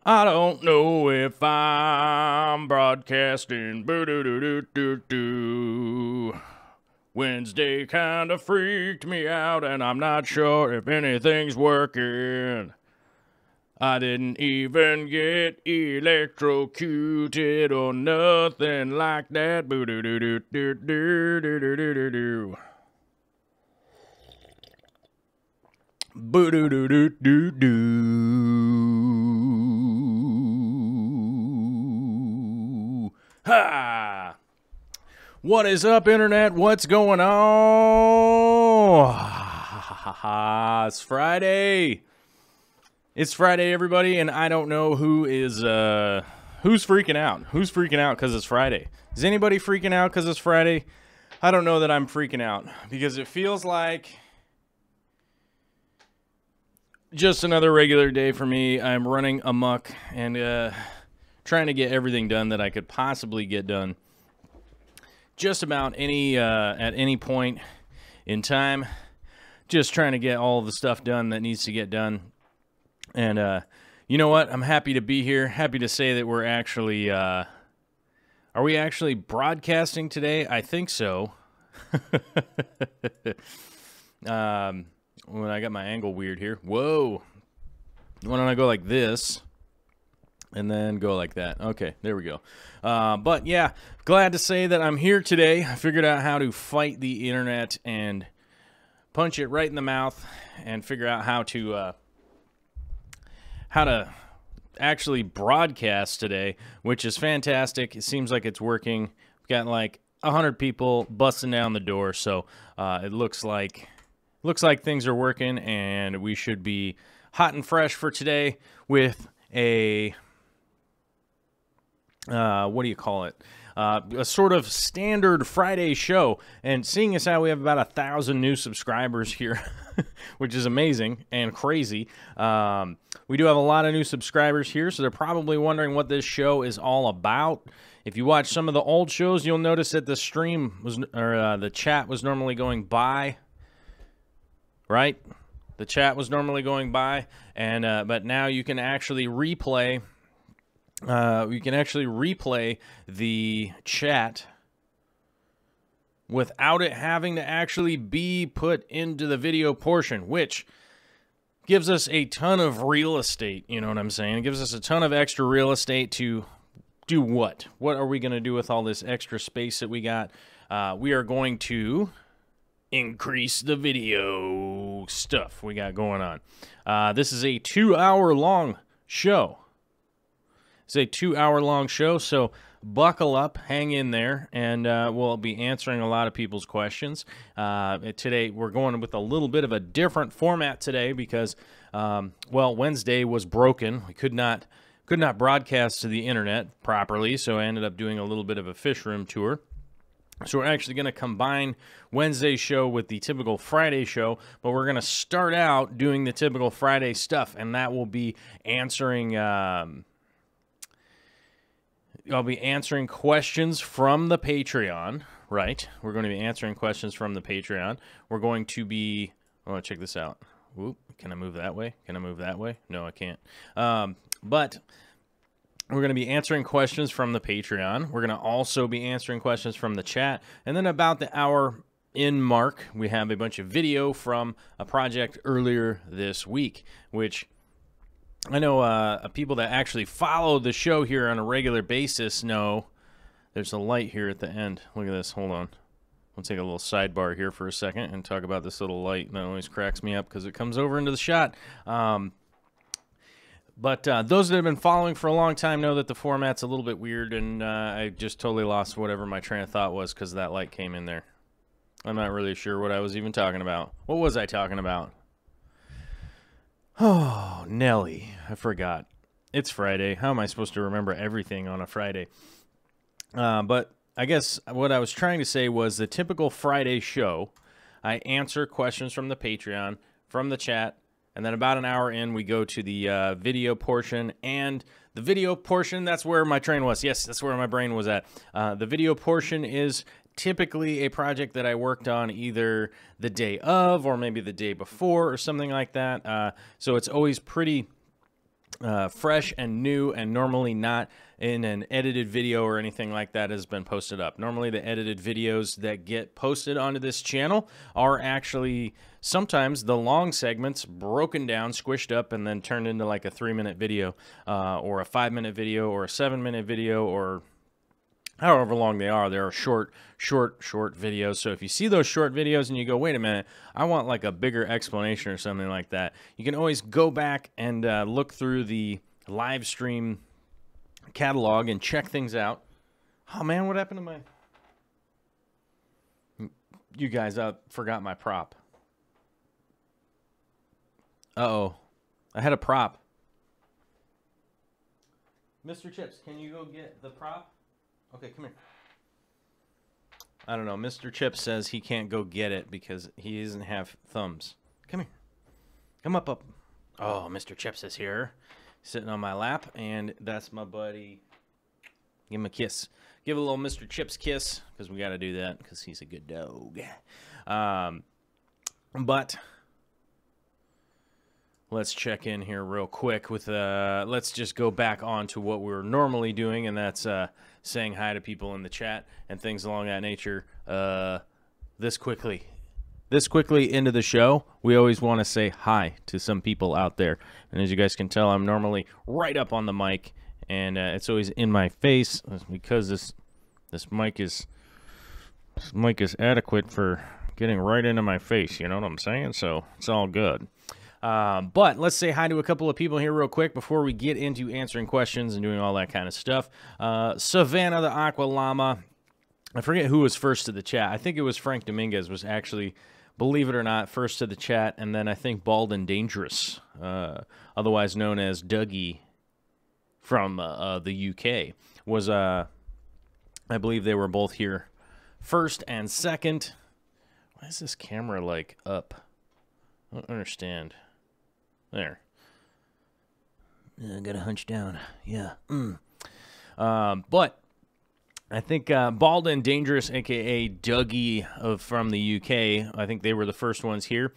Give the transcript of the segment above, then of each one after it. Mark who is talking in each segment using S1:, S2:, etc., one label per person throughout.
S1: I don't know if I'm broadcasting. Wednesday kinda freaked me out, and I'm not sure if anything's working. I didn't even get electrocuted or nothing like that. Ha! What is up, Internet? What's going on? It's Friday. It's Friday, everybody, and I don't know who's freaking out. Who's freaking out because it's Friday? Is anybody freaking out because it's Friday? I don't know that I'm freaking out because it feels like just another regular day for me. I'm running amok and trying to get everything done that I could possibly get done. Just about any at any point in time. Just trying to get all the stuff done that needs to get done. And you know what? I'm happy to be here. Happy to say that we're actually are we actually broadcasting today? I think so. When I got my angle weird here. Whoa. Why don't I go like this and then go like that? Okay, there we go. But yeah, glad to say that I'm here today. I figured out how to fight the internet and punch it right in the mouth and figure out how to actually broadcast today, which is fantastic. It seems like it's working. We've got like 100 people busting down the door, so it looks like things are working, and we should be hot and fresh for today with a what do you call it? A sort of standard Friday show. And seeing as how we have about 1,000 new subscribers here, which is amazing and crazy. We do have a lot of new subscribers here, so they're probably wondering what this show is all about. If you watch some of the old shows, you'll notice that the stream was, or the chat was normally going by. Right? The chat was normally going by, and but now you can actually replay. You can actually replay the chat without it having to actually be put into the video portion, which gives us a ton of real estate. You know what I'm saying? It gives us a ton of extra real estate to do what? What are we going to do with all this extra space that we got? We are going to increase the video stuff we got going on. This is a 2-hour-long show. It's a 2-hour-long show, so buckle up, hang in there, and we'll be answering a lot of people's questions. Today, we're going with a little bit of a different format today because, well, Wednesday was broken. We could not broadcast to the internet properly, so I ended up doing a little bit of a fish room tour. So we're actually going to combine Wednesday's show with the typical Friday show, but we're going to start out doing the typical Friday stuff, and that will be answering I'll be answering questions from the Patreon, right? We're going to be answering questions from the Patreon. We're going to be, oh, check this out. Whoop, can I move that way? Can I move that way? No, I can't. But we're going to be answering questions from the Patreon. We're going to also be answering questions from the chat. And then about the hour in mark, we have a bunch of video from a project earlier this week, which I know people that actually follow the show here on a regular basis know There's a light here at the end. Look at this. Hold on. We'll take a little sidebar here for a second and talk about this little light. That always cracks me up because it comes over into the shot. But those that have been following for a long time know that the format's a little bit weird, and I just totally lost whatever my train of thought was because that light came in there. I'm not really sure what I was even talking about. What was I talking about? Oh, Nelly. I forgot. It's Friday. How am I supposed to remember everything on a Friday? But I guess what I was trying to say was the typical Friday show, I answer questions from the Patreon, from the chat, and then about an hour in, we go to the video portion. And the video portion, that's where my train was. Yes, that's where my brain was at. The video portion is typically a project that I worked on either the day of or maybe the day before or something like that. So it's always pretty fresh and new, and normally not in an edited video or anything like that has been posted up. Normally the edited videos that get posted onto this channel are actually sometimes the long segments broken down, squished up, and then turned into like a 3-minute video or a 5-minute video or a 7-minute video, or however long they are. They're short videos. So if you see those short videos and you go, wait a minute, I want like a bigger explanation or something like that, you can always go back and look through the live stream catalog and check things out. Oh man, what happened to my... You guys, I forgot my prop. Uh-oh. I had a prop. Mr. Chips, can you go get the prop? Okay, come here. I don't know. Mr. Chips says he can't go get it because he doesn't have thumbs. Come here. Come up. Oh, Mr. Chips is here, sitting on my lap, and that's my buddy. Give him a kiss. Give a little Mr. Chips kiss, because we got to do that because he's a good dog. But let's check in here real quick with, let's just go back on to what we're normally doing, and that's saying hi to people in the chat and things along that nature. This quickly into the show, we always want to say hi to some people out there. And as you guys can tell, I'm normally right up on the mic, and it's always in my face because this mic is adequate for getting right into my face. You know what I'm saying? So it's all good. But let's say hi to a couple of people here real quick before we get into answering questions and doing all that kind of stuff. Savannah the Aqua Llama. I forget who was first to the chat. I think it was Frank Dominguez was actually, believe it or not, first to the chat. And then I think Bald and Dangerous, otherwise known as Dougie from the UK, was, I believe they were both here first and second. Why is this camera, like, up? I don't understand. There. I gotta hunch down. Yeah. But I think Bald and Dangerous, a.k.a. Dougie from the UK, I think they were the first ones here.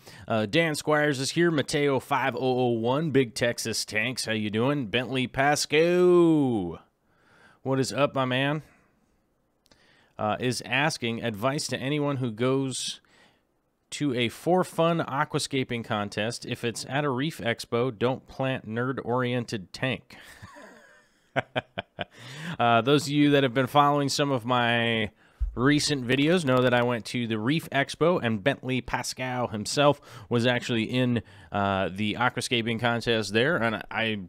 S1: Dan Squires is here. Mateo 5001, Big Texas Tanks. How you doing? Bentley Pasco. What is up, my man? Is asking advice to anyone who goes to a for fun aquascaping contest. If it's at a reef expo, don't plant nerd-oriented tank. Those of you that have been following some of my recent videos know that I went to the Reef Expo, and Bentley Pascal himself was actually in the aquascaping contest there, and I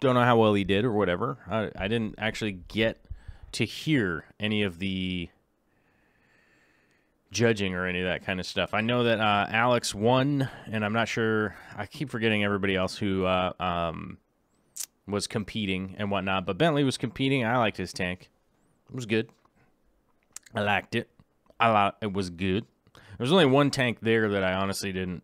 S1: don't know how well he did or whatever. I didn't actually get to hear any of the judging or any of that kind of stuff. I know that Alex won, and I'm not sure. I keep forgetting everybody else who was competing and whatnot, but Bentley was competing. I liked his tank. It was good. I liked it. It was good. There was only one tank there that I honestly didn't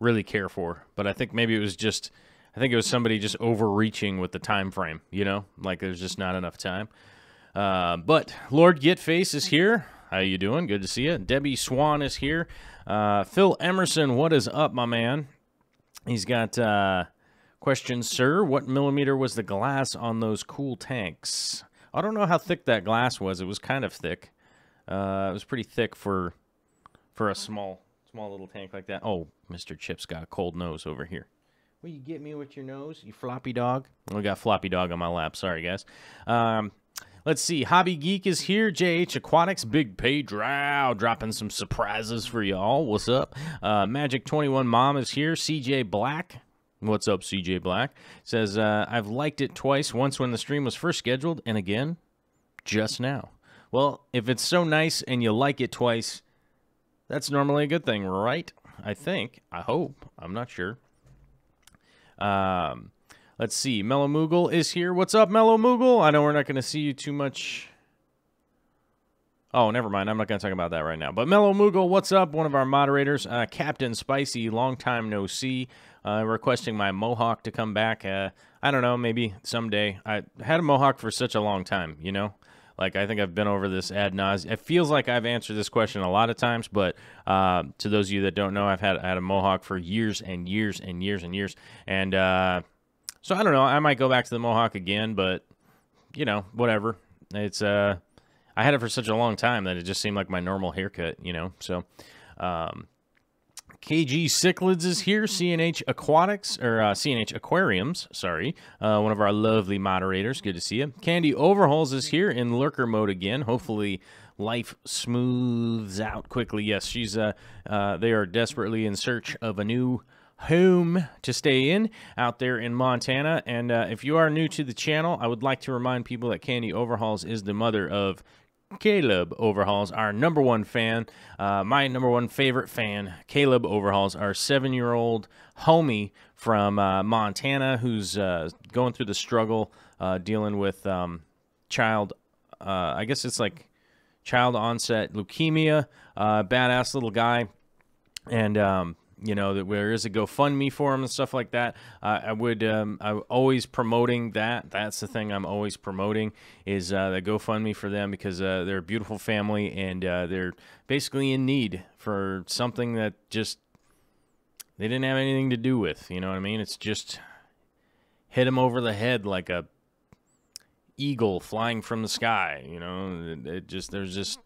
S1: really care for, but I think maybe it was just, I think it was somebody just overreaching with the time frame, you know, like there's just not enough time. But Lord Getface is here. How you doing? Good to see you. Debbie Swan is here. Phil Emerson, what is up, my man? He's got question, sir. What millimeter was the glass on those cool tanks? I don't know how thick that glass was. It was kind of thick. It was pretty thick for a small little tank like that. Oh, Mr. Chip's got a cold nose over here. Will you get me with your nose, you floppy dog? I got floppy dog on my lap. Sorry, guys. Let's see. Hobby Geek is here. JH Aquatics, Big Page Row, dropping some surprises for y'all. What's up? Magic 21 Mom is here. CJ Black. What's up, CJ Black? Says, I've liked it twice. Once when the stream was first scheduled, and again, just now. Well, if it's so nice and you like it twice, that's normally a good thing, right? I think. I hope. I'm not sure. Let's see. Mellow Moogle is here. What's up, Mellow Moogle? I know we're not going to see you too much. Oh, never mind. I'm not going to talk about that right now. But Mellow Moogle, what's up? One of our moderators. Captain Spicy, long time no see. Requesting my mohawk to come back. I don't know. Maybe someday. I had a mohawk for such a long time, you know? Like, I think I've been over this ad nauseum. It feels like I've answered this question a lot of times, but to those of you that don't know, I've had a mohawk for years and years and years and years. And so I don't know. I might go back to the mohawk again, but, you know, whatever. It's I had it for such a long time that it just seemed like my normal haircut, you know. So KG Cichlids is here. CNH Aquatics, or CNH Aquariums, sorry. One of our lovely moderators. Good to see you. Candy Overhauls is here in lurker mode again. Hopefully life smooths out quickly. Yes, she's they are desperately in search of a new home to stay in out there in Montana. And if you are new to the channel, I would like to remind people that Candy Overhauls is the mother of Caleb Overhauls, our #1 fan, my #1 favorite fan. Caleb Overhauls, our 7-year-old homie from Montana who's going through the struggle dealing with I guess it's like child onset leukemia. Badass little guy. And you know, that there is a GoFundMe for him and stuff like that. I'm always promoting that. That's the thing I'm always promoting is the GoFundMe for them because they're a beautiful family and they're basically in need for something that just they didn't have anything to do with. You know what I mean? It's just hit them over the head like a eagle flying from the sky. You know, there's just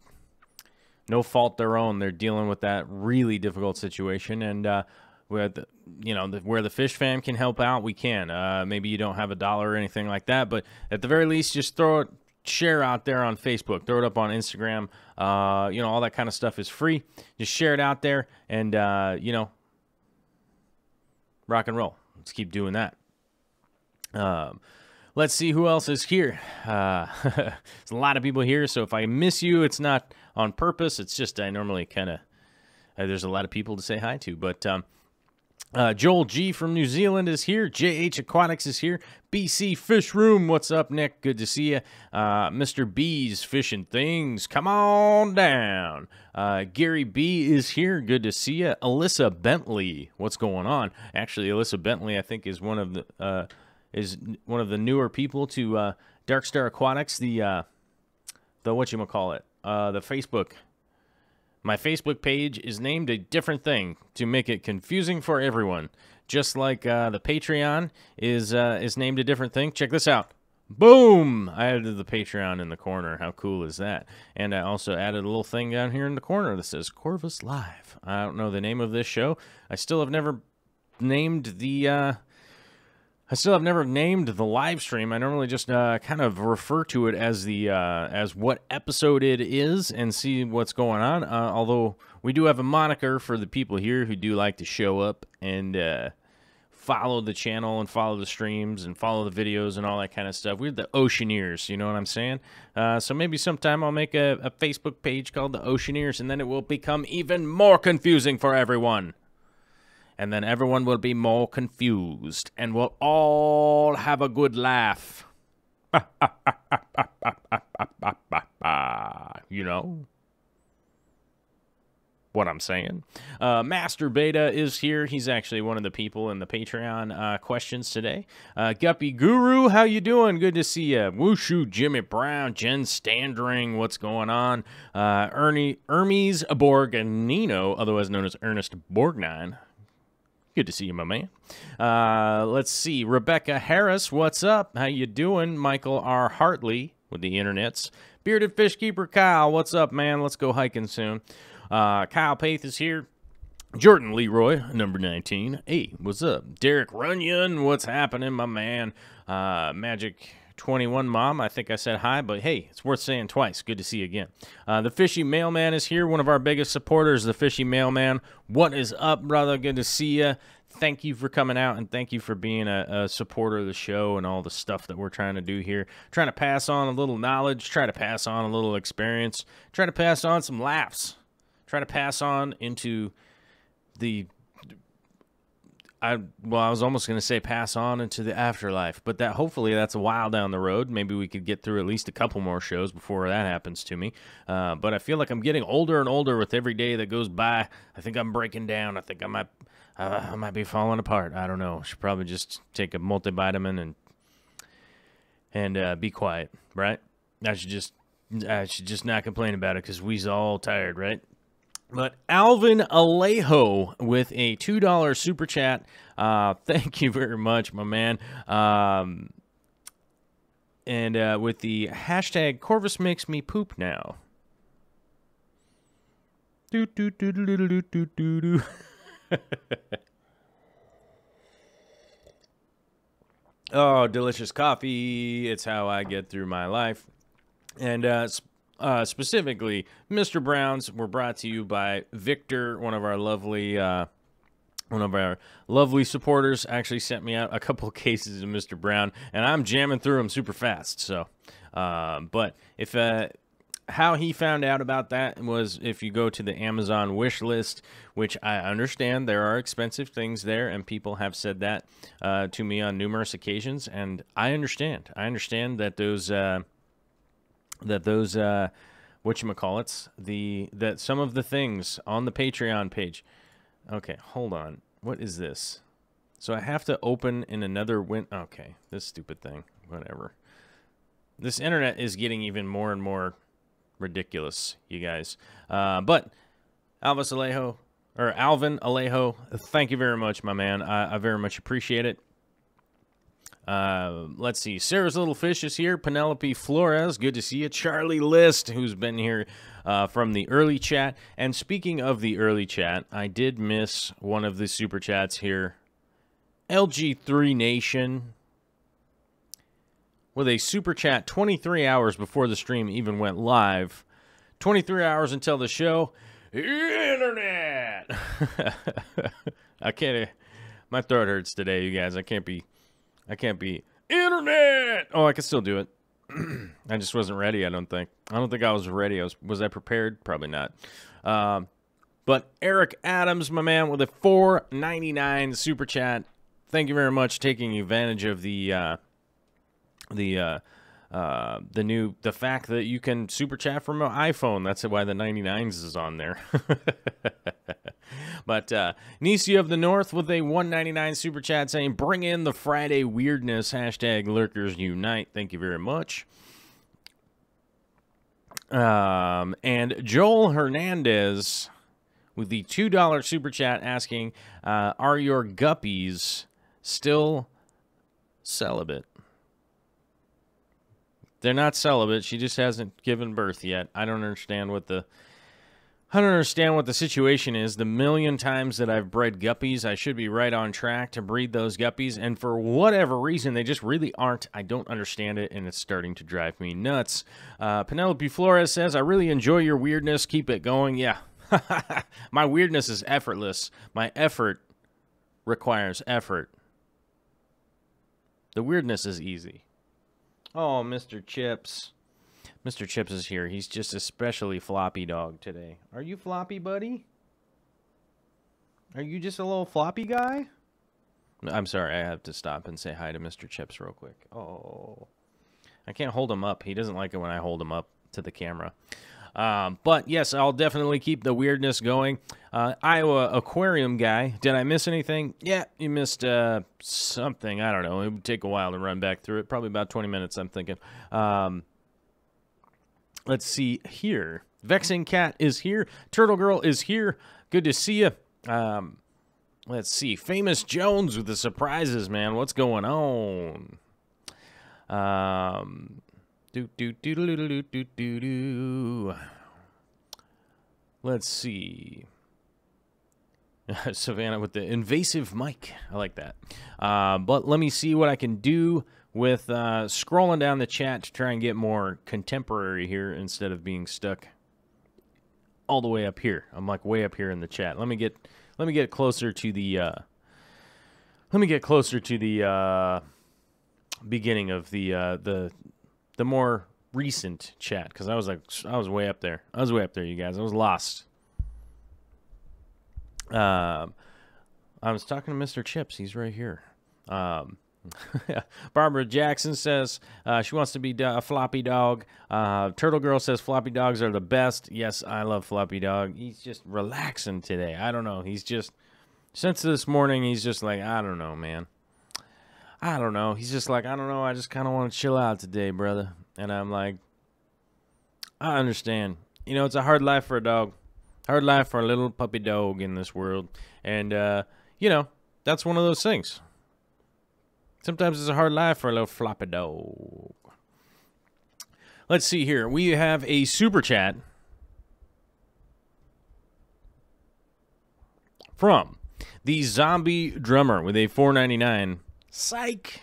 S1: no fault their own. They're dealing with that really difficult situation, and where the Fish Fam can help out, we can. Maybe you don't have $1 or anything like that, but at the very least, just share out there on Facebook, throw it up on Instagram. You know, all that kind of stuff is free. Just share it out there, and you know, rock and roll. Let's keep doing that. Let's see who else is here. There's a lot of people here, so if I miss you, it's not on purpose. It's just I normally kind of there's a lot of people to say hi to. But Joel G from New Zealand is here. JH Aquatics is here. BC Fish Room, what's up, Nick? Good to see you. Mr. B's Fishing Things, come on down. Gary B is here. Good to see you. Alyssa Bentley, what's going on? Actually, Alyssa Bentley, I think, is one of the newer people to Dark Star Aquatics, the whatchamacallit, the Facebook. My Facebook page is named a different thing to make it confusing for everyone. Just like the Patreon is named a different thing. Check this out. Boom! I added the Patreon in the corner. How cool is that? And I also added a little thing down here in the corner that says Corvus Live. I don't know the name of this show. I still have never named the live stream. I normally just kind of refer to it as as what episode it is and see what's going on. Although we do have a moniker for the people here who do like to show up and follow the channel and follow the streams and follow the videos and all that kind of stuff. We're the Oceaneers, you know what I'm saying? So maybe sometime I'll make a Facebook page called the Oceaneers, and then it will become even more confusing for everyone. And then everyone will be more confused, and we'll all have a good laugh. You know what I'm saying? Master Beta is here. He's actually one of the people in the Patreon questions today. Guppy Guru, how you doing? Good to see you. Wushu, Jimmy Brown, Jen Standring, what's going on? Hermes Borganino, otherwise known as Ernest Borgnine. Good to see you, my man. Let's see. Rebecca Harris, what's up? How you doing? Michael R. Hartley with the internets. Bearded Fish Keeper Kyle, what's up, man? Let's go hiking soon. Kyle Paith is here. Jordan Leroy, number 19. Hey, what's up? Derek Runyon, what's happening, my man? Magic 21 Mom, I think I said hi, but hey, it's worth saying twice. Good to see you again. The Fishy Mailman is here, one of our biggest supporters, the Fishy Mailman. What is up, brother? Good to see you. Thank you for coming out, and thank you for being a supporter of the show and all the stuff that we're trying to do here. Trying to pass on a little knowledge, try to pass on a little experience, try to pass on some laughs, try to pass on into the... I was almost going to say pass on into the afterlife, but hopefully that's a while down the road. Maybe we could get through at least a couple more shows before that happens to me. But I feel like I'm getting older and older with every day that goes by. I think I'm breaking down. I think I might be falling apart. I don't know. Should probably just take a multivitamin and be quiet, right? I should just not complain about it because we's all tired, right? But Alvin Alejo with a $2 super chat. Thank you very much, my man. And with the hashtag Corvus makes me poop now. Do do do do do do do do do. Oh, delicious coffee. It's how I get through my life. And specifically, Mr. Browns were brought to you by Victor, one of our lovely supporters. Actually sent me out a couple of cases of Mr. Brown, and I'm jamming through them super fast. So, but if how he found out about that was if you go to the Amazon wish list, which I understand there are expensive things there, and people have said that to me on numerous occasions, and I understand. I understand that those whatchamacallits, that some of the things on the Patreon page. Okay, hold on. What is this? So I have to open in another okay, this stupid thing. Whatever. This internet is getting even more and more ridiculous, you guys. But Alvin Alejo, thank you very much, my man. I very much appreciate it. Let's see. Sarah's Little Fish is here. Penelope Flores, good to see you. Charlie List, who's been here from the early chat. And speaking of the early chat, I did miss one of the super chats here. LG3 Nation with a super chat 23 hours before the stream even went live. 23 hours until the show. Internet! I can't... My throat hurts today, you guys. I can't be internet. Oh, I can still do it. I just wasn't ready, I don't think. I was ready. Was I prepared? Probably not. But Eric Adams, my man, with a $4.99 super chat. Thank you very much, taking advantage of the fact that you can super chat from an iPhone. That's why the 99s is on there. But Nisi of the North with a $1.99 super chat saying, bring in the Friday weirdness, hashtag lurkers unite. Thank you very much. And Joel Hernandez with the $2 super chat asking, are your guppies still celibate? They're not celibate. She just hasn't given birth yet. I don't understand what the situation is. The million times that I've bred guppies, I should be right on track to breed those guppies, and for whatever reason, they just really aren't. I don't understand it, and it's starting to drive me nuts. Penelope Flores says, I really enjoy your weirdness. Keep it going. Yeah. My weirdness is effortless. My effort requires effort. The weirdness is easy. Oh, Mr. Chips. Mr. Chips is here. He's just especially floppy dog today. Are you floppy, buddy? Are you just a little floppy guy? I'm sorry. I have to stop and say hi to Mr. Chips real quick. Oh. I can't hold him up. He doesn't like it when I hold him up to the camera. But, yes, I'll definitely keep the weirdness going. Iowa Aquarium guy. Did I miss anything? Yeah, you missed something. I don't know. It would take a while to run back through it. Probably about 20 minutes, I'm thinking. Let's see here. Vexing Cat is here. Turtle Girl is here. Good to see you. Let's see. Famous Jones with the surprises, man. What's going on? Let's see. Savannah with the invasive mic. I like that. But let me see what I can do with scrolling down the chat to try and get more contemporary here instead of being stuck all the way up here. I'm like way up here in the chat. Let me get closer to the beginning of the more recent chat, because I was way up there. I was way up there, you guys. I was lost. I was talking to Mr. Chips. He's right here. Barbara Jackson says she wants to be a floppy dog. Turtle Girl says floppy dogs are the best. Yes, I love floppy dog. He's just relaxing today. I don't know. He's just, since this morning, he's just like, I don't know, man. I don't know. He's just like, I don't know. I just kind of want to chill out today, brother. And I'm like, I understand. You know, it's a hard life for a dog. Hard life for a little puppy dog in this world. And, you know, that's one of those things. Sometimes it's a hard life for a little floppy dog. Let's see here. We have a super chat from the Zombie Drummer with a $4.99. Psych.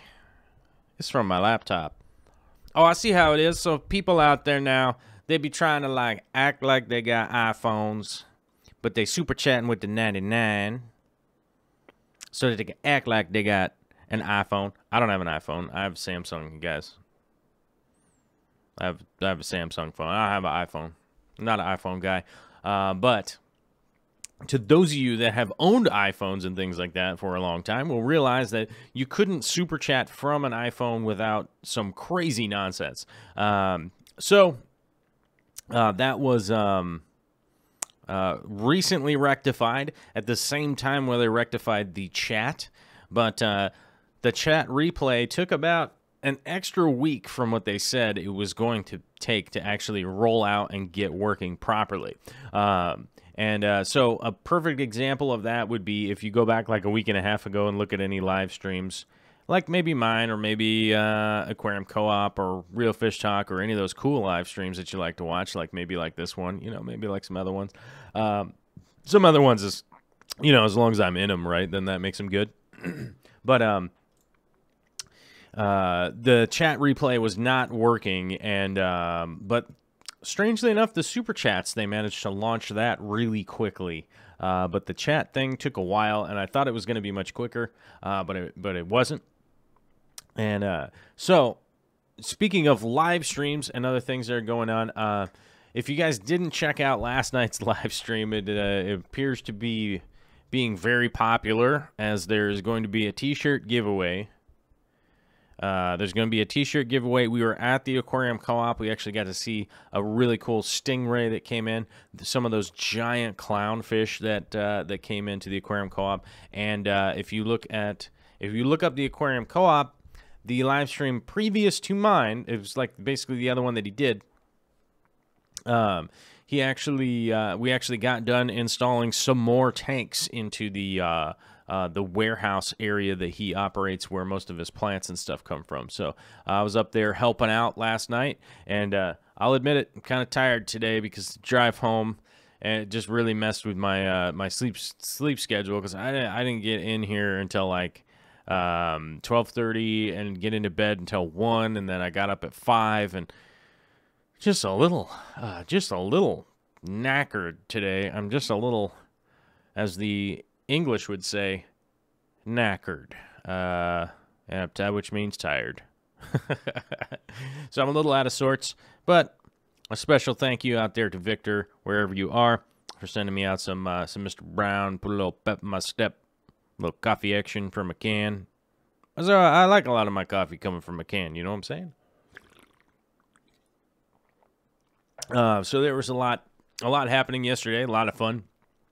S1: It's from my laptop. Oh, I see how it is. So people out there now, they be trying to like act like they got iPhones, but they super chatting with the 99 so that they can act like they got an iPhone. I don't have an iPhone. I have a Samsung, you guys. I have a Samsung phone. I don't have an iPhone. I'm not an iPhone guy. But to those of you that have owned iPhones and things like that for a long time will realize that you couldn't super chat from an iPhone without some crazy nonsense. So that was recently rectified at the same time where they rectified the chat. But the chat replay took about an extra week from what they said it was going to take to actually roll out and get working properly. So a perfect example of that would be if you go back like a week and a half ago and look at any live streams, like maybe mine or maybe Aquarium Co-op or Real Fish Talk or any of those cool live streams that you like to watch, like maybe like this one, you know, maybe like some other ones. Some other ones is, you know, as long as I'm in them, right, then that makes them good. But the chat replay was not working, and but strangely enough, the super chats, they managed to launch that really quickly. But the chat thing took a while, and I thought it was going to be much quicker, but it wasn't. And so, speaking of live streams and other things that are going on, if you guys didn't check out last night's live stream, it appears to be being very popular, as there's going to be a t-shirt giveaway. There's going to be a t-shirt giveaway. We were at the Aquarium Co-op. We actually got to see a really cool stingray that came in. Some of those giant clownfish that came into the Aquarium Co-op. And if you look up the Aquarium Co-op, the live stream previous to mine, it was like basically the other one that he did. We actually got done installing some more tanks into the warehouse area that he operates, where most of his plants and stuff come from. So I was up there helping out last night, and I'll admit it, I'm kind of tired today because the drive home, and it just really messed with my my sleep schedule, because I didn't get in here until like 12:30 and get into bed until 1, and then I got up at 5, and just a little knackered today. I'm just a little, as the English would say, knackered, which means tired. So I'm a little out of sorts, but a special thank you out there to Victor, wherever you are, for sending me out some Mr. Brown, put a little pep in my step, a little coffee action from a can. So I like a lot of my coffee coming from a can, you know what I'm saying? So there was a lot happening yesterday, a lot of fun.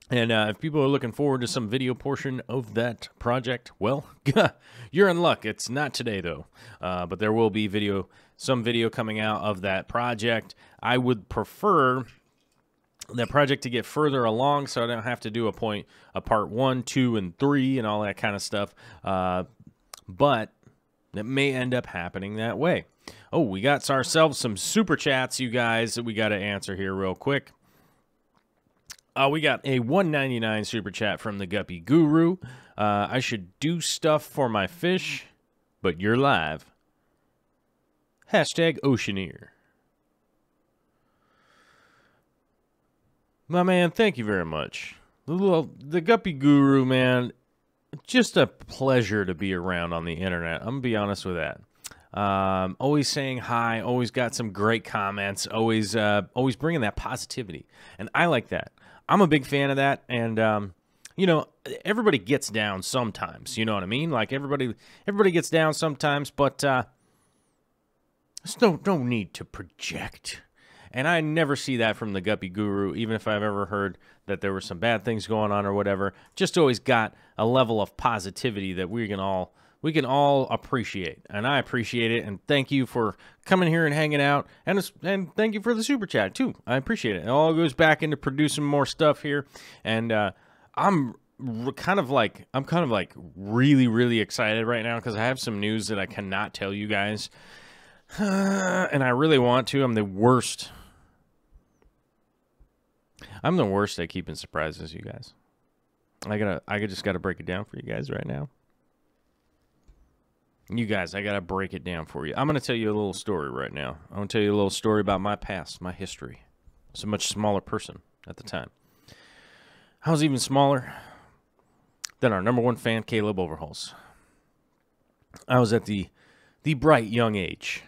S1: And if people are looking forward to some video portion of that project, well, you're in luck. It's not today, though. But there will be some video coming out of that project. I would prefer that project to get further along, so I don't have to do a part 1, 2, and 3 and all that kind of stuff. But it may end up happening that way. Oh, we got ourselves some super chats, you guys, that we got to answer here real quick. We got a $1.99 super chat from the Guppy Guru. I should do stuff for my fish, but you're live. Hashtag Oceaneer. My man, thank you very much. The Guppy Guru, man, just a pleasure to be around on the internet. I'm going to be honest with that. Always saying hi, always got some great comments, always bringing that positivity. And I like that. I'm a big fan of that. And, you know, everybody gets down sometimes, you know what I mean? Like everybody gets down sometimes, but there's no need to project. And I never see that from the Guppy Guru, even if I've ever heard that there were some bad things going on or whatever. Just always got a level of positivity that we can all appreciate. And I appreciate it. And thank you for coming here and hanging out. And thank you for the super chat too. I appreciate it. It all goes back into producing more stuff here. And I'm kind of like really, really excited right now because I have some news that I cannot tell you guys. And I really want to. I'm the worst at keeping surprises, you guys. I just gotta break it down for you guys right now. You guys, I gotta break it down for you. I'm gonna tell you a little story right now. I'm gonna tell you a little story about my past, my history. I was a much smaller person at the time. I was even smaller than our #1 fan, Caleb Overhauls. I was at the bright young age.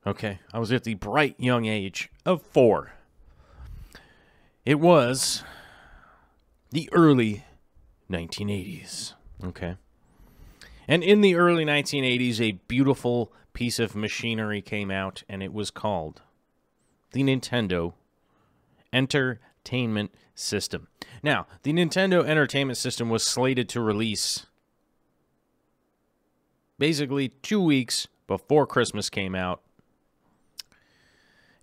S1: Okay, I was at the bright young age of 4. It was the early 1980s, okay? And in the early 1980s, a beautiful piece of machinery came out, and it was called the Nintendo Entertainment System. Now, the Nintendo Entertainment System was slated to release basically 2 weeks before Christmas came out.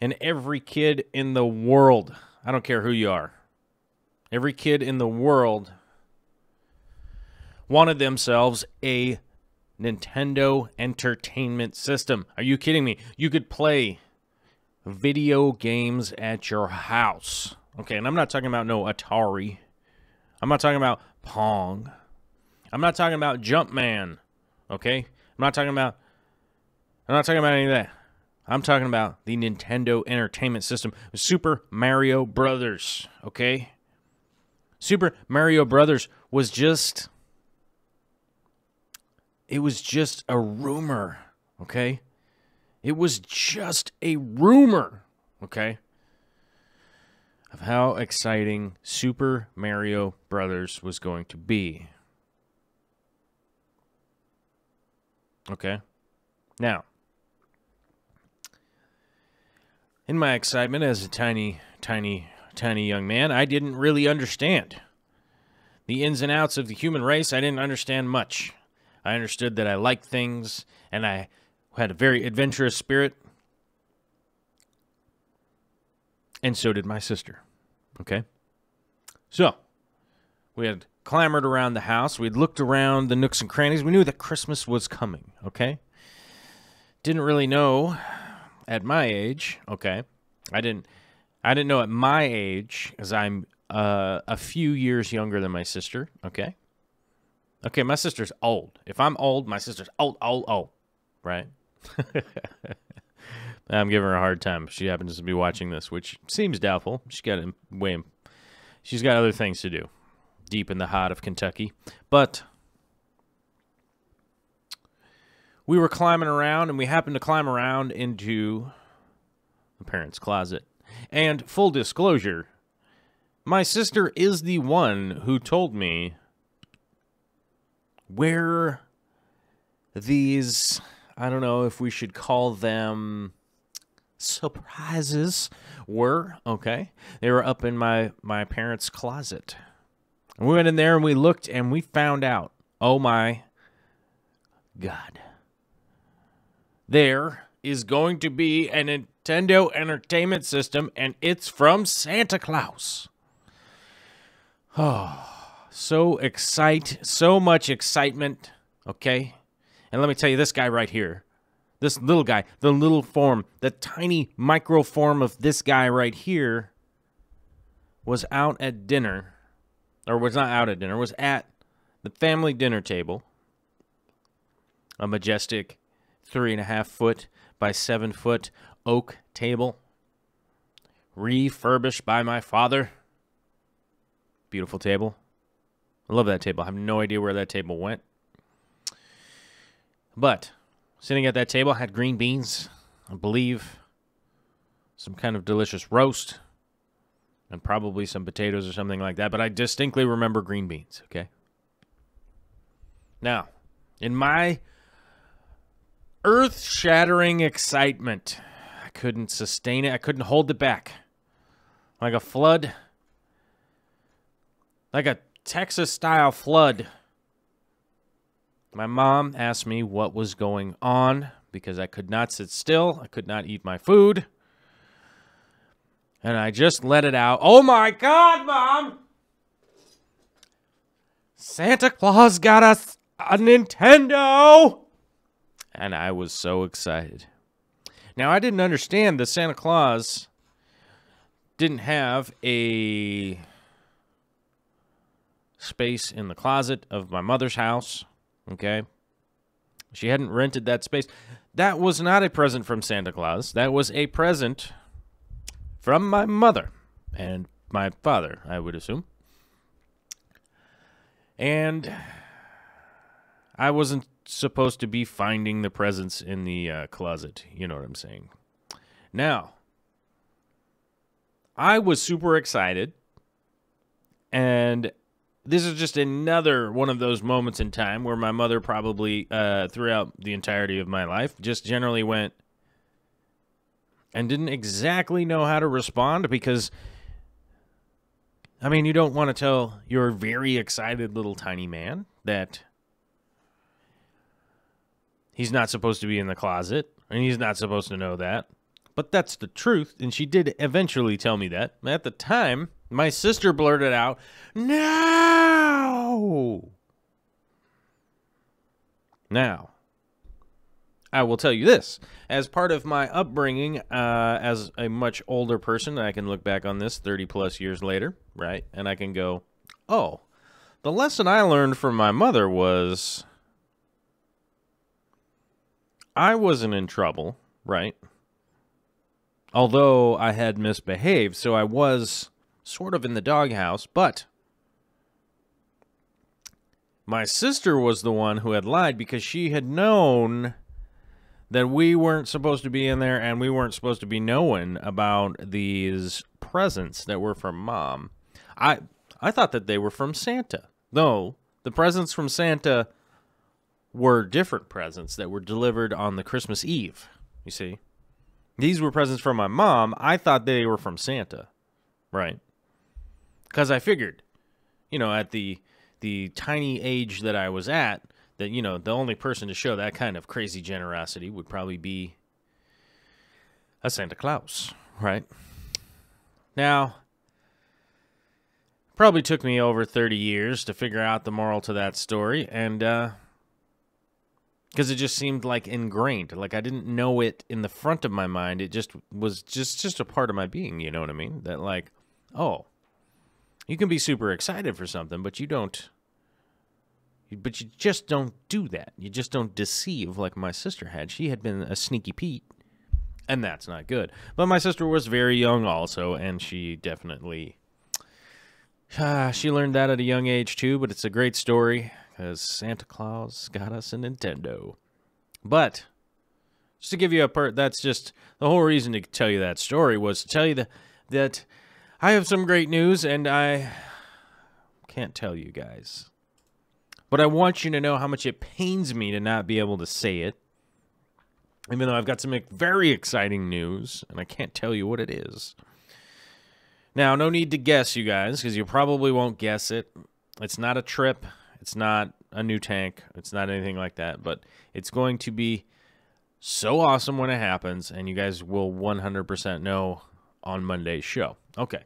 S1: And every kid in the world, I don't care who you are, every kid in the world wanted themselves a Nintendo Entertainment System. Are you kidding me? You could play video games at your house. Okay, and I'm not talking about no Atari. I'm not talking about Pong. I'm not talking about Jumpman. Okay? I'm not talking about any of that. I'm talking about the Nintendo Entertainment System. Super Mario Brothers, okay? Super Mario Brothers was just... It was just a rumor, okay? It was just a rumor, okay? Of how exciting Super Mario Brothers was going to be. Okay? Now, in my excitement as a tiny young man, I didn't really understand the ins and outs of the human race. I didn't understand much. I understood that I liked things, and I had a very adventurous spirit. And so did my sister. Okay? So, we had clambered around the house. We had looked around the nooks and crannies. We knew that Christmas was coming. Okay? Didn't really know at my age. Okay? I didn't know at my age, as I'm a few years younger than my sister. Okay? Okay, my sister's old. If I'm old, my sister's old. Right? I'm giving her a hard time. She happens to be watching this, which seems doubtful. She's got other things to do deep in the heart of Kentucky. But we were climbing around, and we happened to climb around into the parents' closet. And full disclosure, my sister is the one who told me where these, I don't know if we should call them surprises, were. Okay? They were up in my parents' closet. And we went in there and we looked and we found out, oh my God, there is going to be a Nintendo Entertainment System, and it's from Santa Claus. Oh, so much excitement, okay? And let me tell you, this guy right here, this little guy, the little form, the tiny micro form of this guy right here was out at dinner, or was not out at dinner, was at the family dinner table, a majestic 3.5 foot by 7 foot oak table, refurbished by my father. Beautiful table. I love that table. I have no idea where that table went. But sitting at that table, had green beans, I believe, some kind of delicious roast, and probably some potatoes or something like that. But I distinctly remember green beans, okay? Now, in my earth-shattering excitement, I couldn't sustain it. I couldn't hold it back. Like a flood, like a Texas-style flood. My mom asked me what was going on because I could not sit still. I could not eat my food. And I just let it out. Oh my God, Mom! Santa Claus got us a Nintendo! And I was so excited. Now, I didn't understand that Santa Claus didn't have a space in the closet of my mother's house, okay? She hadn't rented that space. That was not a present from Santa Claus. That was a present from my mother and my father, I would assume. And I wasn't supposed to be finding the presents in the closet. You know what I'm saying? Now, I was super excited, and this is just another one of those moments in time where my mother probably, throughout the entirety of my life, just generally went and didn't exactly know how to respond because, I mean, you don't want to tell your very excited little tiny man that he's not supposed to be in the closet, and he's not supposed to know that. But that's the truth, and she did eventually tell me that. At the time, my sister blurted out, "No!" Now, I will tell you this. As part of my upbringing, as a much older person, I can look back on this 30-plus years later, right? And I can go, oh, the lesson I learned from my mother was I wasn't in trouble, right? Although I had misbehaved, so I was sort of in the doghouse, but my sister was the one who had lied because she had known that we weren't supposed to be in there and we weren't supposed to be knowing about these presents that were from Mom. I thought that they were from Santa. No, the presents from Santa were different presents that were delivered on the Christmas Eve, you see. These were presents from my mom. I thought they were from Santa, right? Because I figured, you know, at the tiny age that I was at, that, you know, the only person to show that kind of crazy generosity would probably be a Santa Claus, right? Now, probably took me over 30 years to figure out the moral to that story, and because it just seemed like ingrained, like I didn't know it in the front of my mind. It just was just a part of my being, you know what I mean? That like, oh, you can be super excited for something, but you just don't do that. You just don't deceive like my sister had. She had been a sneaky Pete, and that's not good. But my sister was very young also, and she definitely, she learned that at a young age too, but it's a great story because Santa Claus got us a Nintendo. But just to give you that's just the whole reason to tell you that story was to tell you that I have some great news, and I can't tell you guys. But I want you to know how much it pains me to not be able to say it. Even though I've got some very exciting news, and I can't tell you what it is. Now, no need to guess, you guys, because you probably won't guess it. It's not a trip. It's not a new tank. It's not anything like that. But it's going to be so awesome when it happens, and you guys will 100% know on Monday's show. Okay.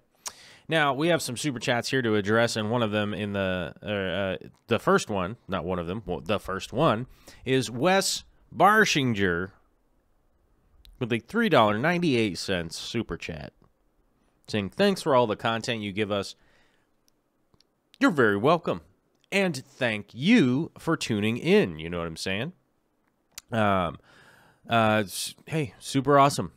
S1: Now, we have some super chats here to address, and one of them in the first one, not one of them, well, the first one, is Wes Barshinger with a $3.98 super chat, saying, thanks for all the content you give us. You're very welcome. And thank you for tuning in, you know what I'm saying? Hey, super awesome.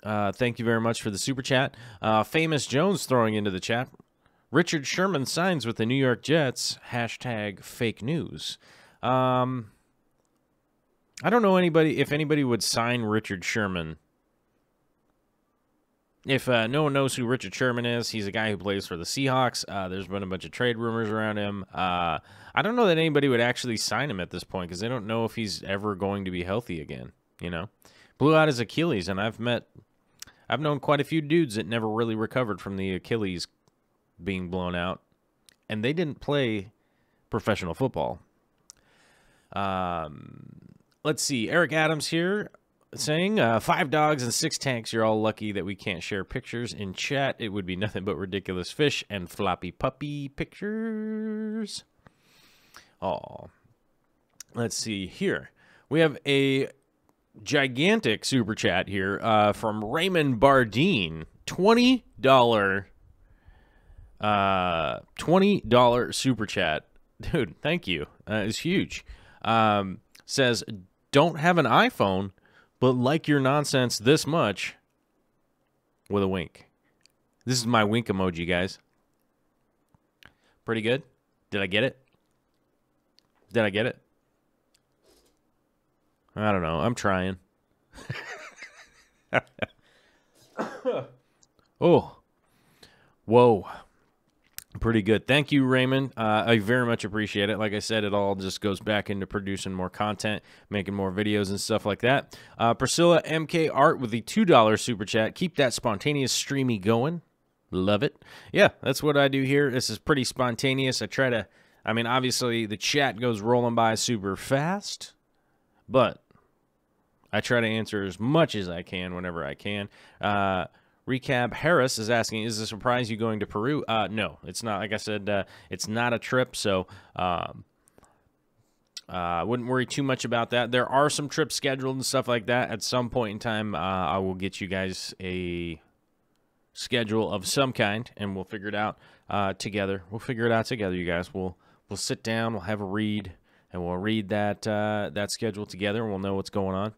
S1: Thank you very much for the super chat. Famous Jones throwing into the chat. Richard Sherman signs with the New York Jets. Hashtag fake news. I don't know if anybody would sign Richard Sherman. If no one knows who Richard Sherman is, he's a guy who plays for the Seahawks. There's been a bunch of trade rumors around him. I don't know that anybody would actually sign him at this point because they don't know if he's ever going to be healthy again. You know, blew out his Achilles, and I've known quite a few dudes that never really recovered from the Achilles being blown out, and they didn't play professional football. Let's see. Eric Adams here saying, 5 dogs and 6 tanks. You're all lucky that we can't share pictures in chat. It would be nothing but ridiculous fish and floppy puppy pictures. Oh, let's see here. We have a gigantic super chat here from Raymond Bardeen. $20 super chat. Dude, thank you. It's huge. Says, don't have an iPhone, but like your nonsense this much, with a wink. This is my wink emoji, guys. Pretty good? Did I get it? Did I get it? I don't know. I'm trying. Oh. Whoa. Pretty good. Thank you, Raymond. I very much appreciate it. Like I said, it all just goes back into producing more content, making more videos and stuff like that. Priscilla MK Art with the $2 super chat. Keep that spontaneous streamy going. Love it. Yeah, that's what I do here. This is pretty spontaneous. I mean, obviously the chat goes rolling by super fast, but I try to answer as much as I can whenever I can. Recab Harris is asking, is it a surprise you going to Peru? No, it's not. Like I said, it's not a trip, so wouldn't worry too much about that. There are some trips scheduled and stuff like that. At some point in time, I will get you guys a schedule of some kind, and we'll figure it out together. We'll figure it out together, you guys. We'll sit down, we'll have a read, and we'll read that schedule together, and we'll know what's going on.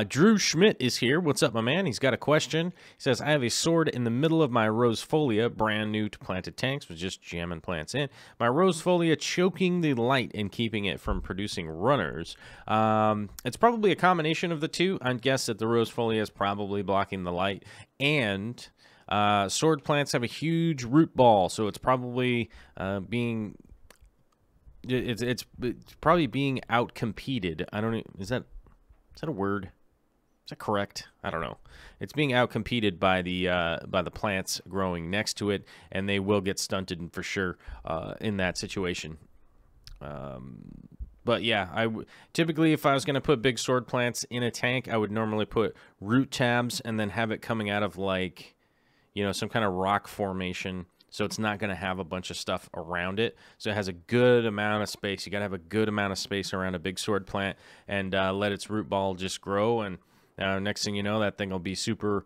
S1: Drew Schmidt is here. What's up, my man? He's got a question. He says, I have a sword in the middle of my rosefolia, brand new to planted tanks, was just jamming plants in. My rosefolia choking the light and keeping it from producing runners. It's probably a combination of the two. I'd guess that the rosefolia is probably blocking the light, and sword plants have a huge root ball, so it's probably it's probably being outcompeted. I don't know. Is that a word? Is that correct? I don't know. It's being outcompeted by the plants growing next to it, and they will get stunted for sure in that situation. But yeah, typically if I was going to put big sword plants in a tank, I would normally put root tabs and then have it coming out of like, you know, some kind of rock formation. So it's not going to have a bunch of stuff around it. So it has a good amount of space. You got to have a good amount of space around a big sword plant and let its root ball just grow. And next thing you know, that thing will be super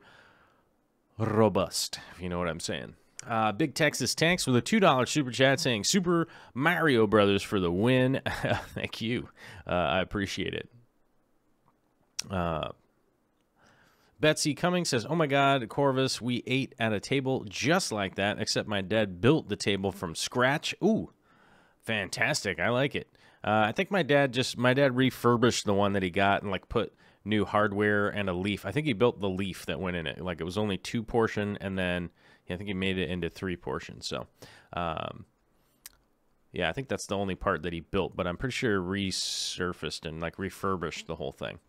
S1: robust, if you know what I'm saying. Big Texas Tanks with a $2 super chat saying, Super Mario Brothers for the win. Thank you. I appreciate it. Betsy Cummings says, oh my God, Corvus, we ate at a table just like that, except my dad built the table from scratch. Ooh, fantastic. I like it. I think my dad refurbished the one that he got and like put new hardware and a leaf. I think he built the leaf that went in it. Like it was only 2 portion, and then I think he made it into 3 portions. So, yeah, I think that's the only part that he built, but I'm pretty sure resurfaced and like refurbished the whole thing.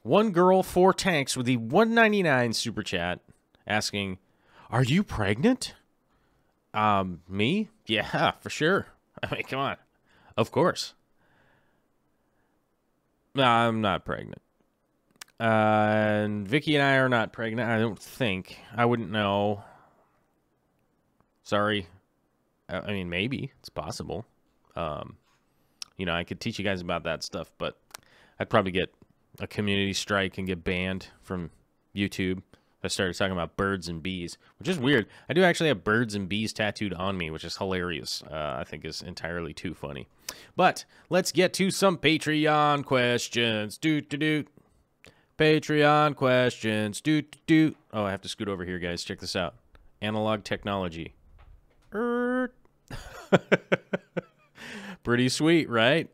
S1: One girl, 4 tanks with the $1.99 super chat asking, are you pregnant? Me? Yeah, for sure. I mean, come on. Of course. No, I'm not pregnant. And Vicky and I are not pregnant, I don't think. I wouldn't know. Sorry. I mean, maybe. It's possible. You know, I could teach you guys about that stuff, but I'd probably get a community strike and get banned from YouTube. I started talking about birds and bees, which is weird. I do actually have birds and bees tattooed on me, which is hilarious. I think is entirely too funny. But let's get to some Patreon questions. Patreon questions. Oh, I have to scoot over here, guys. Check this out. Analog technology. Pretty sweet, right?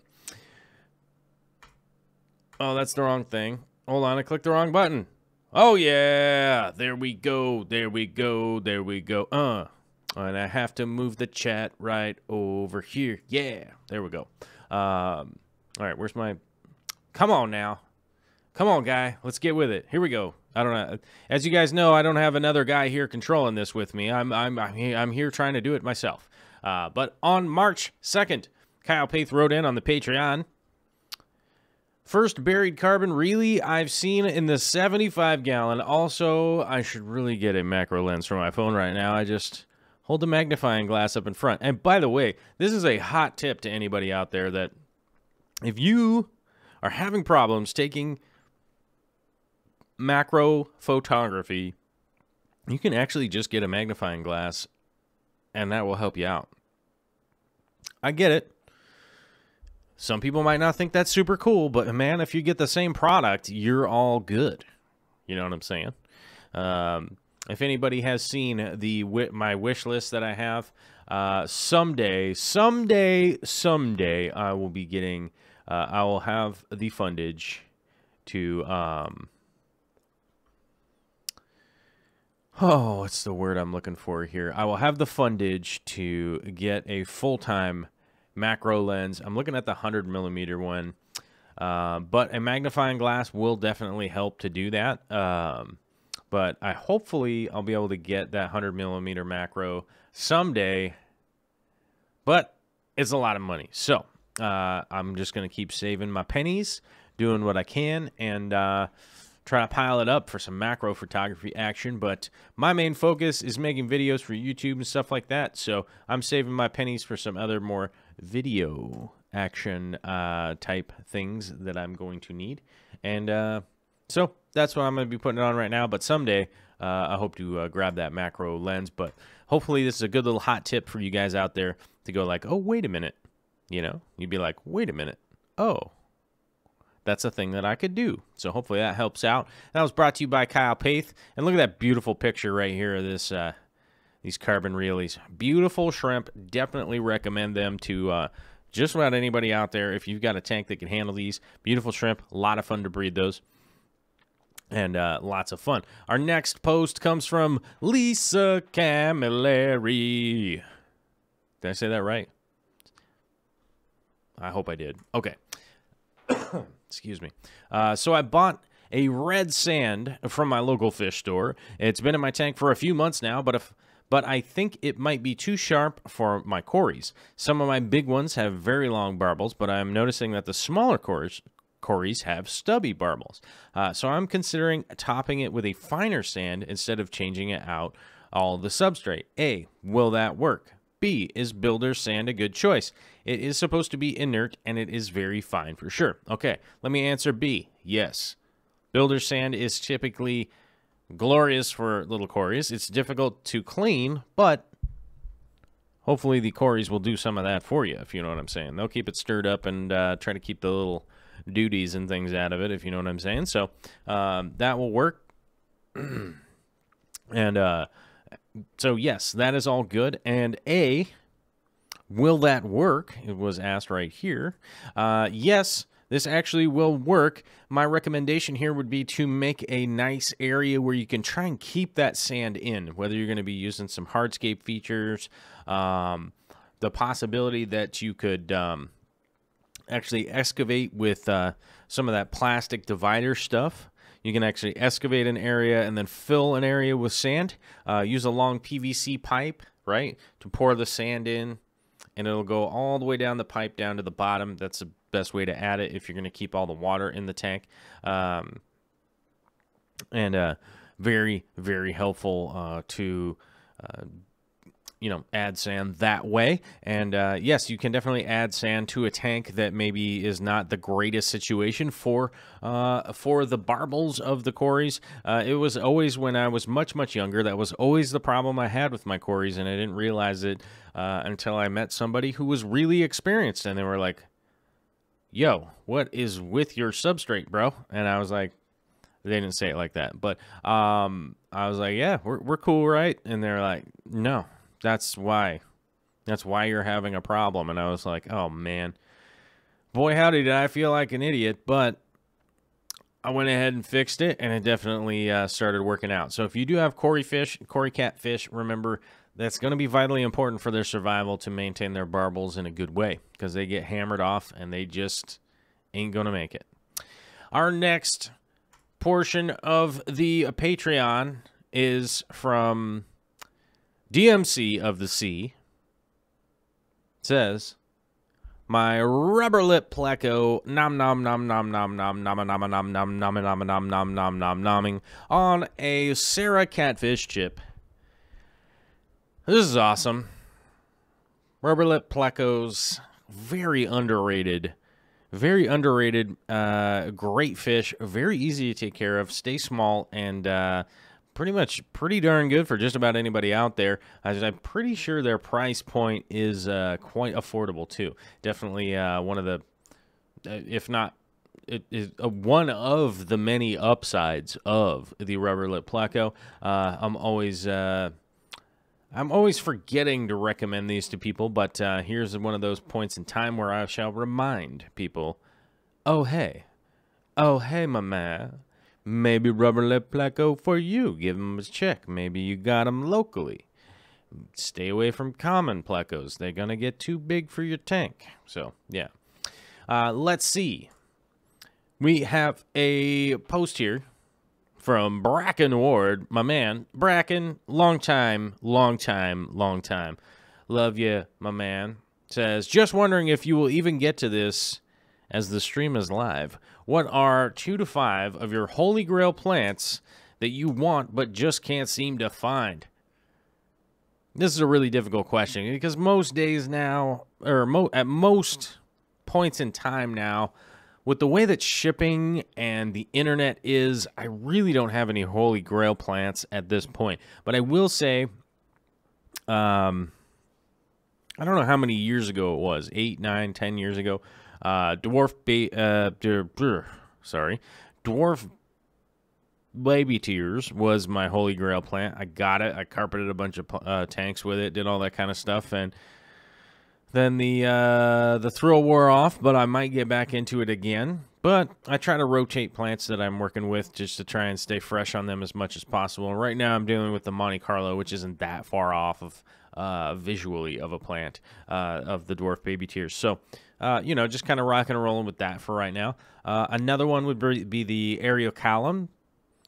S1: Oh, that's the wrong thing. Hold on, I clicked the wrong button. Oh, yeah. There we go. There we go. There we go. And I have to move the chat right over here. Yeah. There we go. All right, where's my... Come on now. Come on, guy. Let's get with it. Here we go. I don't know. As you guys know, I don't have another guy here controlling this with me. I'm here trying to do it myself. But on March 2nd, Kyle Paith wrote in on the Patreon. First buried carbon really I've seen in the 75-gallon. Also, I should really get a macro lens for my phone right now. I just hold the magnifying glass up in front. And by the way, this is a hot tip to anybody out there that if you are having problems taking macro photography, you can actually just get a magnifying glass and that will help you out. I get it. Some people might not think that's super cool, but man, if you get the same product, you're all good. You know what I'm saying? If anybody has seen my wish list that I have, someday, I will be getting, I will have the fundage to, oh, what's the word I'm looking for here? I will have the fundage to get a full-time macro lens. I'm looking at the 100mm one, but a magnifying glass will definitely help to do that. But hopefully I'll be able to get that 100mm macro someday, but it's a lot of money. So I'm just going to keep saving my pennies, doing what I can, and try to pile it up for some macro photography action. But my main focus is making videos for YouTube and stuff like that. So I'm saving my pennies for some other more video action type things that I'm going to need. And so that's what I'm going to be putting on right now. But someday I hope to grab that macro lens. But hopefully this is a good little hot tip for you guys out there to go like, oh, wait a minute. You know, you'd be like, wait a minute. Oh, that's a thing that I could do. So hopefully that helps out. That was brought to you by Kyle Paith. And look at that beautiful picture right here of this these carbon reelies. Beautiful shrimp. Definitely recommend them to just about anybody out there. If you've got a tank that can handle these. Beautiful shrimp. A lot of fun to breed those. And lots of fun. Our next post comes from Lisa Camilleri. Did I say that right? I hope I did. Okay. Excuse me. So I bought a red sand from my local fish store. It's been in my tank for a few months now, but I think it might be too sharp for my cories. Some of my big ones have very long barbels, but I'm noticing that the smaller cories have stubby barbels. So I'm considering topping it with a finer sand instead of changing it out all the substrate. A, will that work? B, is builder's sand a good choice? It is supposed to be inert, and it is very fine for sure. Okay, let me answer B. Yes. Builder's sand is typically glorious for little cories. It's difficult to clean, but hopefully the cories will do some of that for you, if you know what I'm saying. They'll keep it stirred up and try to keep the little duties and things out of it, if you know what I'm saying. So that will work. And so, yes, that is all good. And A, will that work? It was asked right here. Yes, this actually will work. My recommendation here would be to make a nice area where you can try and keep that sand in, whether you're going to be using some hardscape features, the possibility that you could actually excavate with some of that plastic divider stuff. You can actually excavate an area and then fill an area with sand. Use a long PVC pipe, right, to pour the sand in, and it'll go all the way down the pipe down to the bottom. That's the best way to add it if you're going to keep all the water in the tank. And very, very helpful to add sand that way. And yes, you can definitely add sand to a tank that maybe is not the greatest situation for the barbels of the Corys. It was always, when I was much younger, that was always the problem I had with my Corys, and I didn't realize it until I met somebody who was really experienced, and they were like, "Yo, what is with your substrate, bro?" And I was like, they didn't say it like that, but I was like, "Yeah, we're cool, right?" And they're like, "No, that's why you're having a problem." And I was like, "Oh man, boy howdy did I feel like an idiot," but I went ahead and fixed it, and it definitely started working out. So if you do have Cory catfish, remember that's going to be vitally important for their survival to maintain their barbels in a good way, because they get hammered off and they just ain't going to make it. Our next portion of the Patreon is from DMC of the Sea. It says, "My rubber lip Pleco nom nom nom nom nom nom nom nom nom nom nom nom nom nom nom nom nom nomming on a Sarah catfish chip. This is awesome. Rubber lip Plecos, very underrated. Very underrated, great fish, very easy to take care of, stay small, and pretty darn good for just about anybody out there. I'm pretty sure their price point is quite affordable too. Definitely one of the, if not, it is one of the many upsides of the rubber lip Pleco. I'm always forgetting to recommend these to people, but here's one of those points in time where I shall remind people, oh hey, my man, maybe rubber lip Pleco for you. Give them a check. Maybe you got them locally. Stay away from common Plecos. They're going to get too big for your tank. So, yeah. Let's see. We have a post here from Bracken Ward, my man. Bracken, long time. Love you, my man. Says, just wondering if you will even get to this as the stream is live. What are 2 to 5 of your holy grail plants that you want but just can't seem to find? This is a really difficult question, because most days now, or at most points in time now, with the way that shipping and the internet is, I really don't have any holy grail plants at this point. But I will say, I don't know how many years ago it was, 8, 9, 10 years ago, dwarf baby tears was my holy grail plant. I got it. I carpeted a bunch of tanks with it, did all that kind of stuff, and then the thrill wore off, but I might get back into it again. But I try to rotate plants that I'm working with just to try and stay fresh on them as much as possible. And right now I'm dealing with the Monte Carlo, which isn't that far off of visually of a plant of the dwarf baby tears. So, just kind of rocking and rolling with that for right now. Another one would be the Aeriocalum,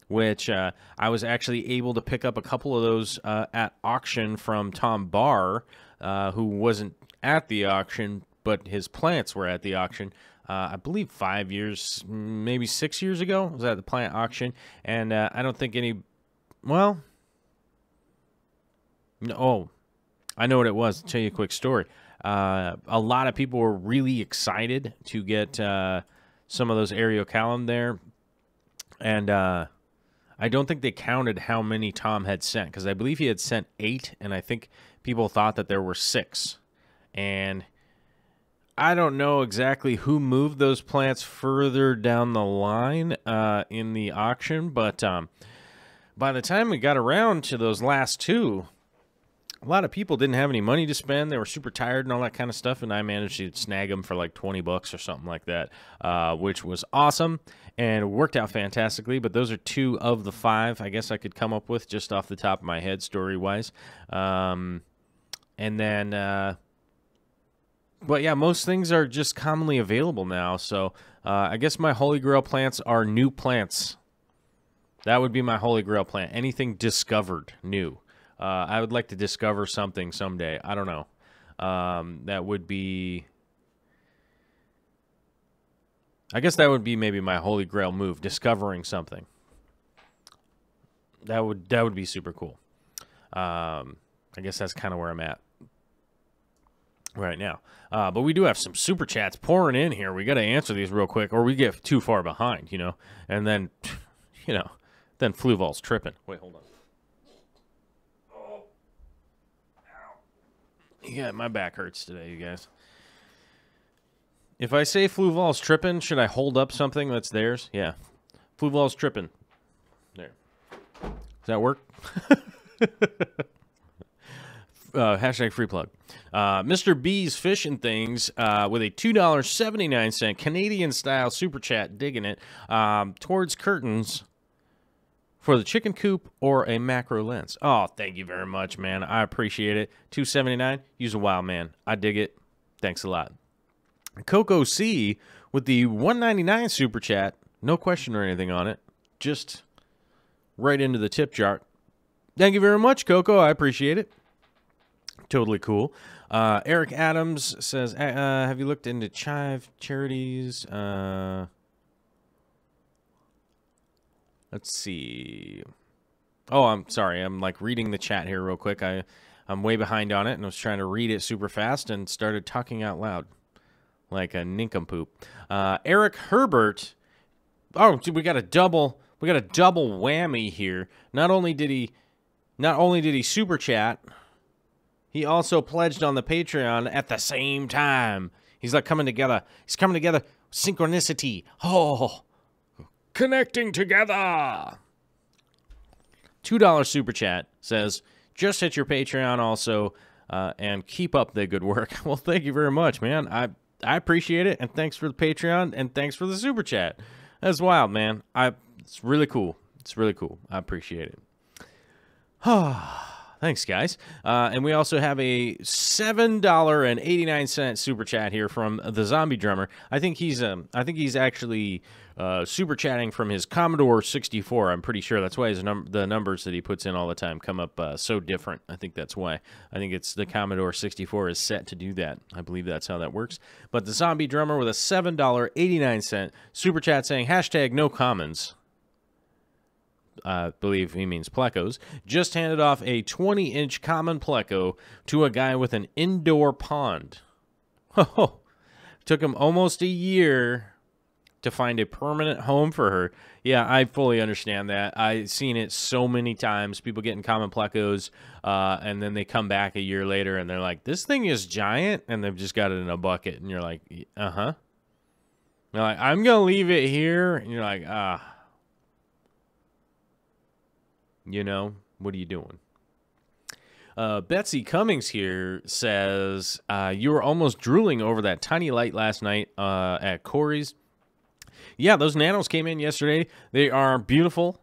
S1: which I was actually able to pick up a couple of those at auction from Tom Barr, who wasn't at the auction, but his plants were at the auction. I believe 5 years, maybe 6 years ago, was at the plant auction. And I don't think well, no, I know what it was. I'll tell you a quick story. A lot of people were really excited to get some of those Aeriocalum there. And I don't think they counted how many Tom had sent, because I believe he had sent 8, and I think people thought that there were 6. And I don't know exactly who moved those plants further down the line in the auction, but by the time we got around to those last 2, a lot of people didn't have any money to spend. They were super tired and all that kind of stuff, and I managed to snag them for like $20 or something like that, which was awesome, and it worked out fantastically. But those are 2 of the 5 I guess I could come up with just off the top of my head story-wise. And then... But yeah, most things are just commonly available now, so I guess my holy grail plants are new plants. That would be my holy grail plant. Anything discovered new. I would like to discover something someday. I don't know. That would be... I guess that would be maybe my holy grail move, discovering something. That would be super cool. I guess that's kind of where I'm at right now. But we do have some super chats pouring in here. We got to answer these real quick, or we get too far behind, you know. And then, you know, then Fluval's tripping. Wait, hold on. Oh. Ow. Yeah, my back hurts today, you guys. If I say Fluval's tripping, should I hold up something that's theirs? Yeah. Fluval's tripping. There. Does that work? Hashtag free plug. Mr. B's Fishing Things with a $2.79 Canadian-style super chat, digging it, towards curtains for the chicken coop or a macro lens. Oh, thank you very much, man. I appreciate it. $2.79. Use a wild man. I dig it. Thanks a lot. Coco C with the $1.99 super chat. No question or anything on it. Just right into the tip jar. Thank you very much, Coco. I appreciate it. Totally cool. Eric Adams says, have you looked into Chive charities? Let's see. Oh, I'm sorry. I'm like reading the chat here real quick. I'm way behind on it, and I was trying to read it super fast and started talking out loud like a nincompoop. Eric Herbert. Oh, we got a double whammy here. Not only did he super chat, he also pledged on the Patreon at the same time. He's like coming together. He's coming together. Synchronicity. Oh, connecting together. $2 super chat says, just hit your Patreon also, and keep up the good work. Well, thank you very much, man. I appreciate it, and thanks for the Patreon, and thanks for the super chat. That's wild, man. It's really cool. It's really cool. I appreciate it. Thanks, guys. And we also have a $7.89 super chat here from the Zombie Drummer. I think he's actually super chatting from his Commodore 64. I'm pretty sure that's why the numbers that he puts in all the time come up so different. I think that's why. I think it's the Commodore 64 is set to do that. I believe that's how that works. But the Zombie Drummer with a $7.89 super chat saying hashtag no commons. I believe he means Plecos, just handed off a 20-inch common Pleco to a guy with an indoor pond. Oh, took him almost a year to find a permanent home for her. Yeah, I fully understand that. I've seen it so many times. People getting common Plecos, and then they come back a year later, and they're like, this thing is giant, and they've just got it in a bucket. And you're like, uh-huh. They're like, I'm going to leave it here. And you're like, you know, what are you doing? Betsy Cummings here says, you were almost drooling over that tiny light last night at Corey's. Yeah, those nanos came in yesterday. They are beautiful.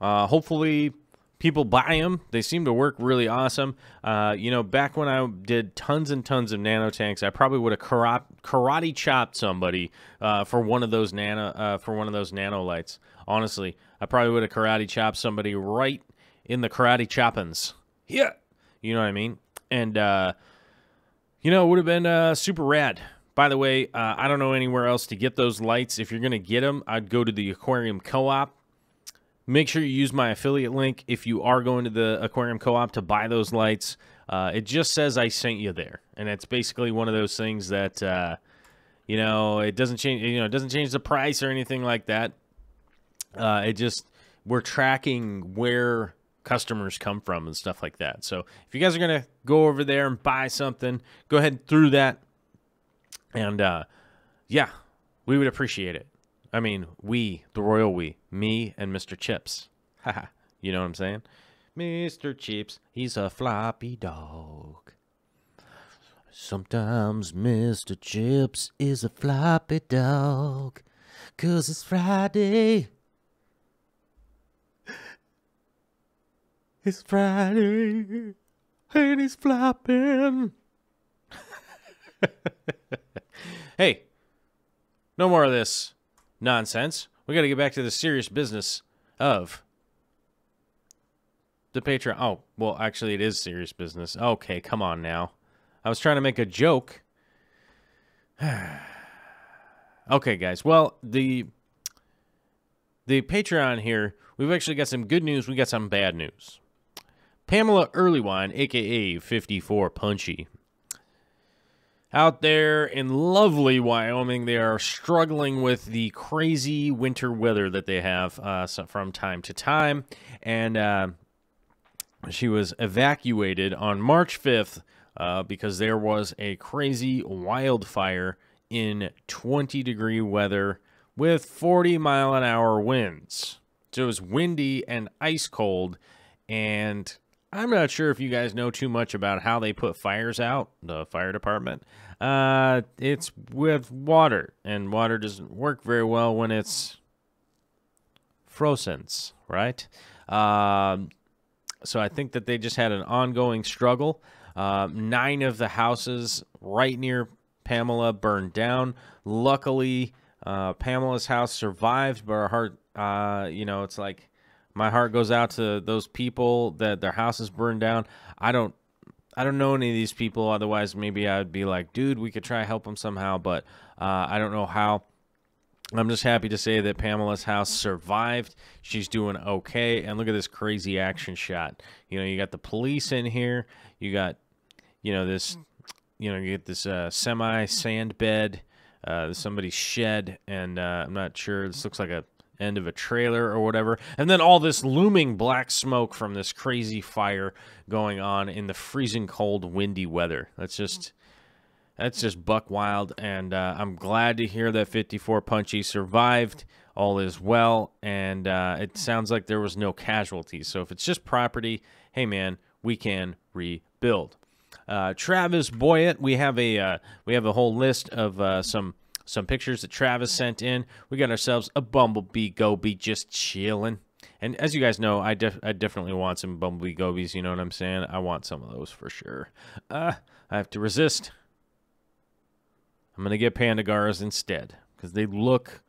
S1: Hopefully people buy them. They seem to work really awesome. You know, back when I did tons and tons of nano tanks, I probably would have karate chopped somebody for one of those nano lights. Honestly, I probably would have karate chopped somebody right in the karate choppins. Yeah, you know what I mean. And you know, it would have been super rad. By the way, I don't know anywhere else to get those lights. If you're gonna get them, I'd go to the Aquarium Co-op. Make sure you use my affiliate link if you are going to the Aquarium Co-op to buy those lights. It just says I sent you there, and it's basically one of those things that you know, it doesn't change. You know, it doesn't change the price or anything like that. It just, we're tracking where customers come from and stuff like that. So if you guys are gonna go over there and buy something, go ahead through that, and yeah, we would appreciate it. I mean, we, the royal we, me and Mr. Chips. Haha, you know what I'm saying? Mr. Chips, he's a floppy dog. Sometimes Mr. Chips is a floppy dog, 'cause it's Friday. It's Friday, and he's flopping. Hey, no more of this nonsense. We got to get back to the serious business of the Patreon. Oh, well, actually, it is serious business. Okay, come on now. I was trying to make a joke. Okay, guys. Well, the Patreon here, we've actually got some good news. We got some bad news. Pamela Earlywine, a.k.a. 54 Punchy. Out there in lovely Wyoming, they are struggling with the crazy winter weather that they have from time to time. And she was evacuated on March 5th because there was a crazy wildfire in 20-degree weather with 40-mile-an-hour winds. So it was windy and ice cold, and I'm not sure if you guys know too much about how they put fires out, the fire department. It's with water, and water doesn't work very well when it's frozen, right? So I think that they just had an ongoing struggle. 9 of the houses right near Pamela burned down. Luckily, Pamela's house survived, but our heart, it's like my heart goes out to those people that their houses burned down. I don't know any of these people. Otherwise, maybe I'd be like, dude, we could try to help them somehow, but I don't know how. I'm just happy to say that Pamela's house survived. She's doing okay. And look at this crazy action shot. You got the police in here. You got, this, you get this semi-sand bed, somebody's shed, and I'm not sure. This looks like a end of a trailer or whatever. And then all this looming black smoke from this crazy fire going on in the freezing cold, windy weather. That's just buck wild, and I'm glad to hear that 54 Punchy survived. All is well, and it sounds like there was no casualties. So if it's just property, hey man, we can rebuild. Travis Boyett, we have a whole list of some pictures that Travis sent in. We got ourselves a bumblebee goby just chilling. And as you guys know, I definitely want some bumblebee gobies, you know what I'm saying? I want some of those for sure. I have to resist. I'm going to get Pandagaras instead because they look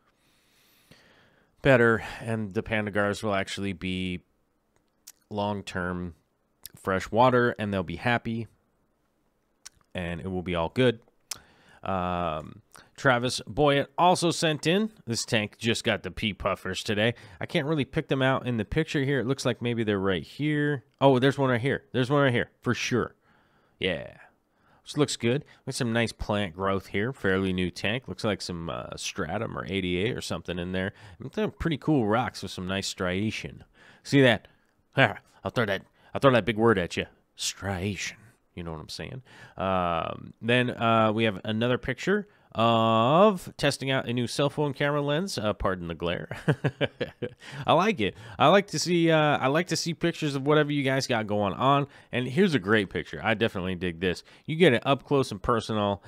S1: better, and the Pandagaras will actually be long-term fresh water, and they'll be happy, and it will be all good. Travis Boyett also sent in, this tank just got the pea puffers today. I can't really pick them out in the picture here. It looks like maybe they're right here. Oh, there's one right here. There's one right here for sure. Yeah. Which looks good. There's some nice plant growth here. Fairly new tank. Looks like some stratum or ADA or something in there. They're pretty cool rocks with some nice striation. See that? I'll throw that big word at you. Striation. You know what I'm saying? Then we have another picture of testing out a new cell phone camera lens. Pardon the glare. I like it. I like to see pictures of whatever you guys got going on. And here's a great picture. I definitely dig this. You get it up close and personal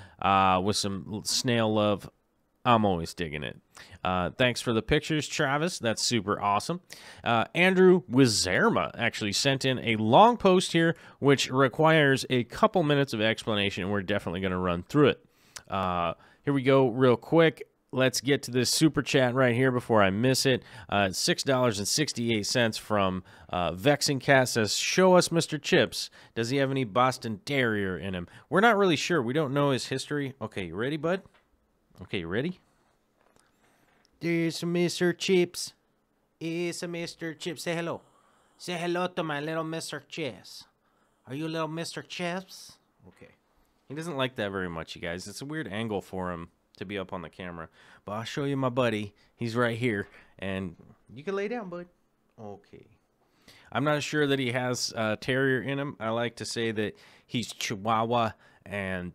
S1: with some snail love. I'm always digging it. Thanks for the pictures, Travis. That's super awesome. Andrew Wizerma actually sent in a long post here, which requires a couple minutes of explanation, and we're definitely going to run through it. Here we go real quick. Let's get to this super chat right here before I miss it. $6.68 from Vexing Cat says, show us Mr. Chips. Does he have any Boston Terrier in him? We're not really sure. We don't know his history. Okay, you ready, bud? Okay, you ready? There's Mr. Chips. It's a Mr. Chips. Say hello. Say hello to my little Mr. Chips. Are you little Mr. Chips? Okay. He doesn't like that very much, you guys. It's a weird angle for him to be up on the camera. But I'll show you my buddy. He's right here. And you can lay down, bud. Okay. I'm not sure that he has terrier in him. I like to say that he's Chihuahua and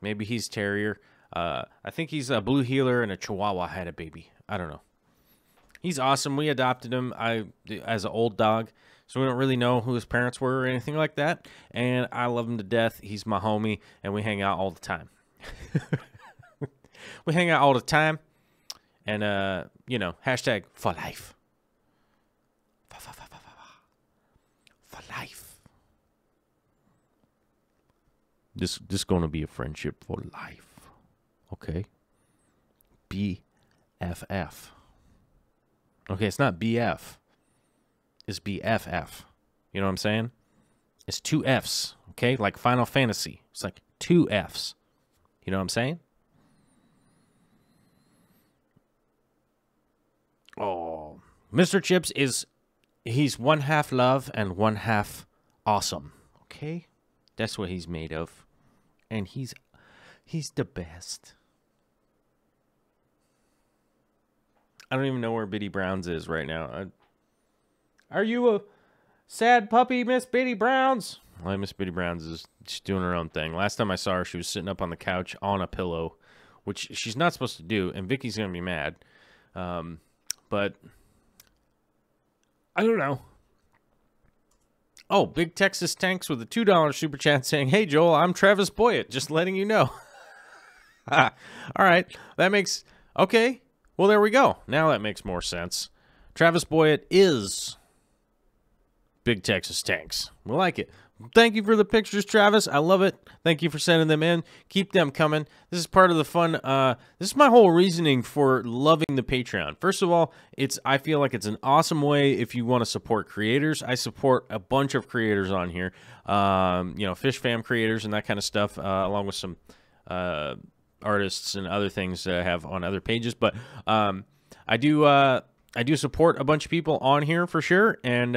S1: maybe he's terrier. I think he's a blue heeler and a Chihuahua had a baby. I don't know. He's awesome. We adopted him as an old dog. So we don't really know who his parents were or anything like that. And I love him to death. He's my homie, and we hang out all the time. We hang out all the time. And, hashtag for life. For life. This gonna be a friendship for life. Okay? BFF. Okay, it's not BF. It's BFF. You know what I'm saying? It's 2 Fs, okay? Like Final Fantasy. It's like 2 Fs. You know what I'm saying? Oh. Mr. Chips is He's one half love and one half awesome. Okay? That's what he's made of. And he's the best. I don't even know where Bitty Browns is right now. Are you a sad puppy, Miss Bitty Browns? Well, Miss Bitty Browns is she's doing her own thing. Last time I saw her, she was sitting up on the couch on a pillow, which she's not supposed to do, and Vicky's going to be mad. But I don't know. Oh, Big Texas Tanks with a $2 super chat saying, "Hey, Joel, I'm Travis Boyett, just letting you know." All right, that makes... Okay, well, there we go. Now that makes more sense. Travis Boyett is Big Texas Tanks. We like it. Thank you for the pictures, Travis. I love it. Thank you for sending them in. Keep them coming. This is part of the fun. This is my whole reasoning for loving the Patreon. First of all, I feel like it's an awesome way if you want to support creators. I support a bunch of creators on here, you know, Fish Fam creators and that kind of stuff, along with some artists and other things that I have on other pages. But I do support a bunch of people on here for sure, and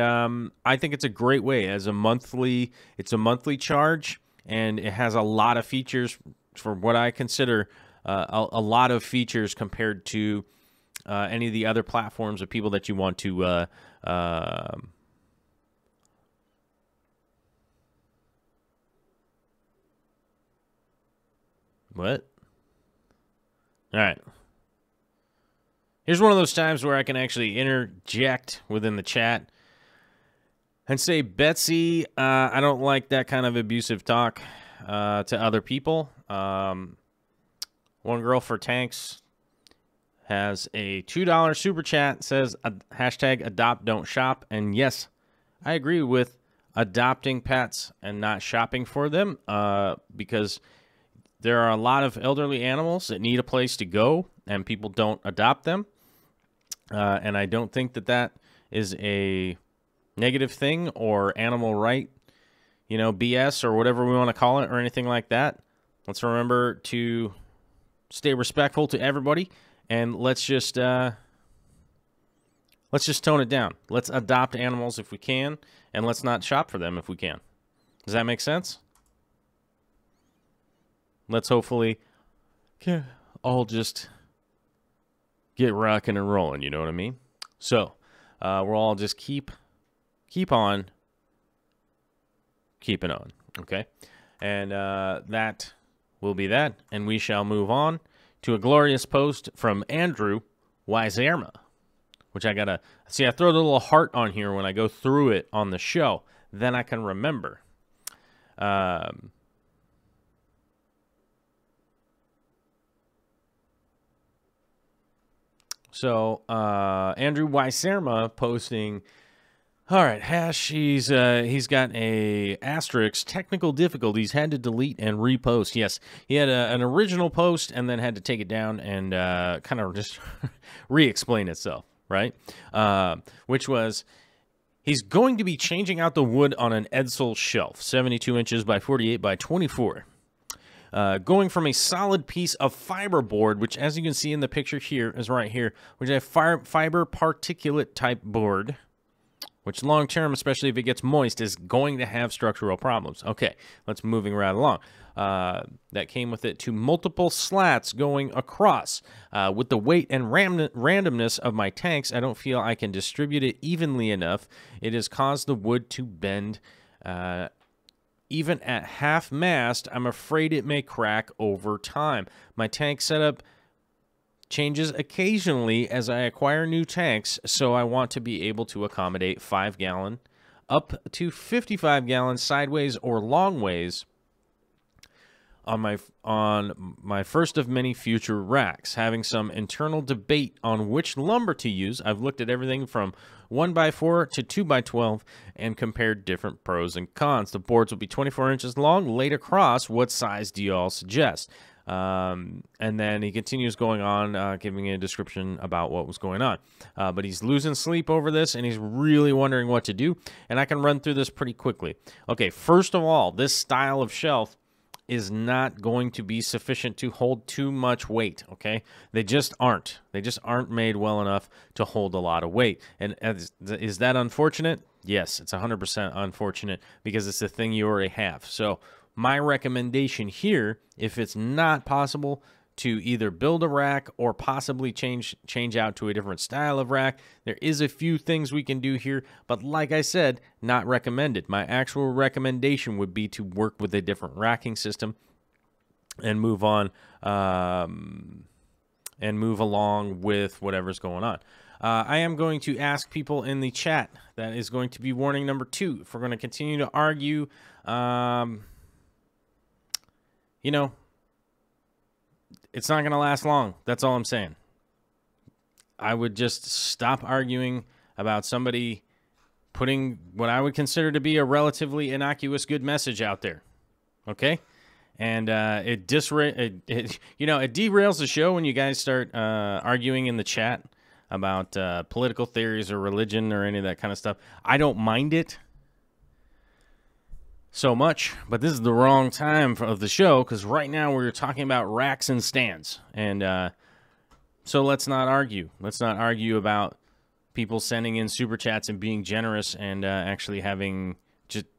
S1: I think it's a great way it's a monthly charge, and it has a lot of features for what I consider a lot of features compared to any of the other platforms of people that you want to what? All right. Here's one of those times where I can actually interject within the chat and say, Betsy, I don't like that kind of abusive talk to other people. One Girl for Tanks has a $2 super chat, says, hashtag adopt, don't shop. And yes, I agree with adopting pets and not shopping for them because there are a lot of elderly animals that need a place to go and people don't adopt them. And I don't think that is a negative thing or animal right, you know, BS or whatever we want to call it or anything like that. Let's remember to stay respectful to everybody, and let's just tone it down. Let's adopt animals if we can, and let's not shop for them if we can. Does that make sense? Let's hopefully all just get rocking and rolling, you know what I mean? So, we'll all just keep on keeping on, okay? And that will be that, and we shall move on to a glorious post from Andrew Wyzerma, which I gotta... See, I throw the little heart on here when I go through it on the show. Then I can remember. So, Andrew Wyzerma posting, all right, Hash, he's got a asterisk, technical difficulties, had to delete and repost. Yes, he had an original post and then had to take it down and kind of just re-explain itself, right? Which was, he's going to be changing out the wood on an Edsel shelf, 72 inches by 48 by 24. Going from a solid piece of fiberboard, which as you can see in the picture here is right here, which is a fiber particulate type board, which long term, especially if it gets moist, is going to have structural problems. Okay, let's moving right along. That came with it to multiple slats going across. With the weight and randomness of my tanks, I don't feel I can distribute it evenly enough. It has caused the wood to bend. Even at half mast, I'm afraid it may crack over time. My tank setup changes occasionally as I acquire new tanks, so I want to be able to accommodate 5-gallon up to 55-gallon sideways or long ways on my first of many future racks. Having some internal debate on which lumber to use, I've looked at everything from 1x4 to 2x12 and compared different pros and cons. The boards will be 24 inches long, laid across. What size do you all suggest? And then he continues going on, giving a description about what was going on. But he's losing sleep over this, and he's really wondering what to do. And I can run through this pretty quickly. Okay, first of all, this style of shelf is not going to be sufficient to hold too much weight, okay? They just aren't. They just aren't made well enough to hold a lot of weight. And is that unfortunate? Yes, it's 100% unfortunate because it's the thing you already have. So my recommendation here, if it's not possible to either build a rack or possibly change out to a different style of rack, there is a few things we can do here, but like I said, not recommended. My actual recommendation would be to work with a different racking system and move on and move along with whatever's going on. I am going to ask people in the chat, that is going to be warning number 2. If we're going to continue to argue, you know, it's not going to last long. That's all I'm saying. I would just stop arguing about somebody putting what I would consider to be a relatively innocuous good message out there. Okay? And it derails the show when you guys start arguing in the chat about political theories or religion or any of that kind of stuff. I don't mind it so much, but this is the wrong time of the show because right now we're talking about racks and stands. And so let's not argue. Let's not argue about people sending in super chats and being generous and actually having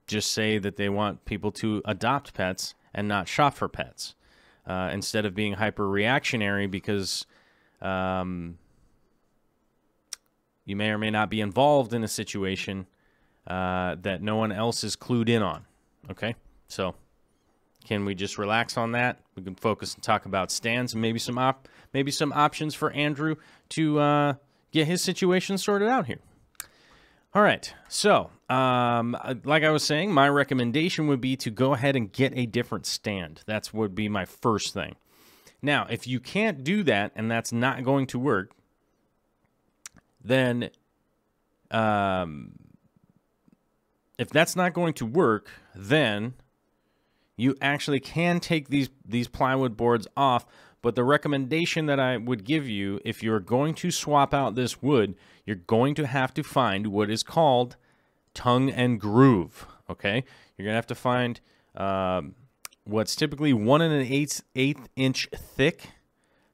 S1: just say that they want people to adopt pets and not shop for pets instead of being hyper reactionary because you may or may not be involved in a situation that no one else is clued in on. Okay, so can we just relax on that? We can focus and talk about stands and maybe some options for Andrew to get his situation sorted out here. All right, so like I was saying, my recommendation would be to go ahead and get a different stand. That would be my first thing. Now, if you can't do that and that's not going to work, then if that's not going to work, then you actually can take these plywood boards off. But the recommendation that I would give you, if you're going to swap out this wood, you're going to have to find what is called tongue and groove, okay? You're going to have to find what's typically 1 1/8 inch thick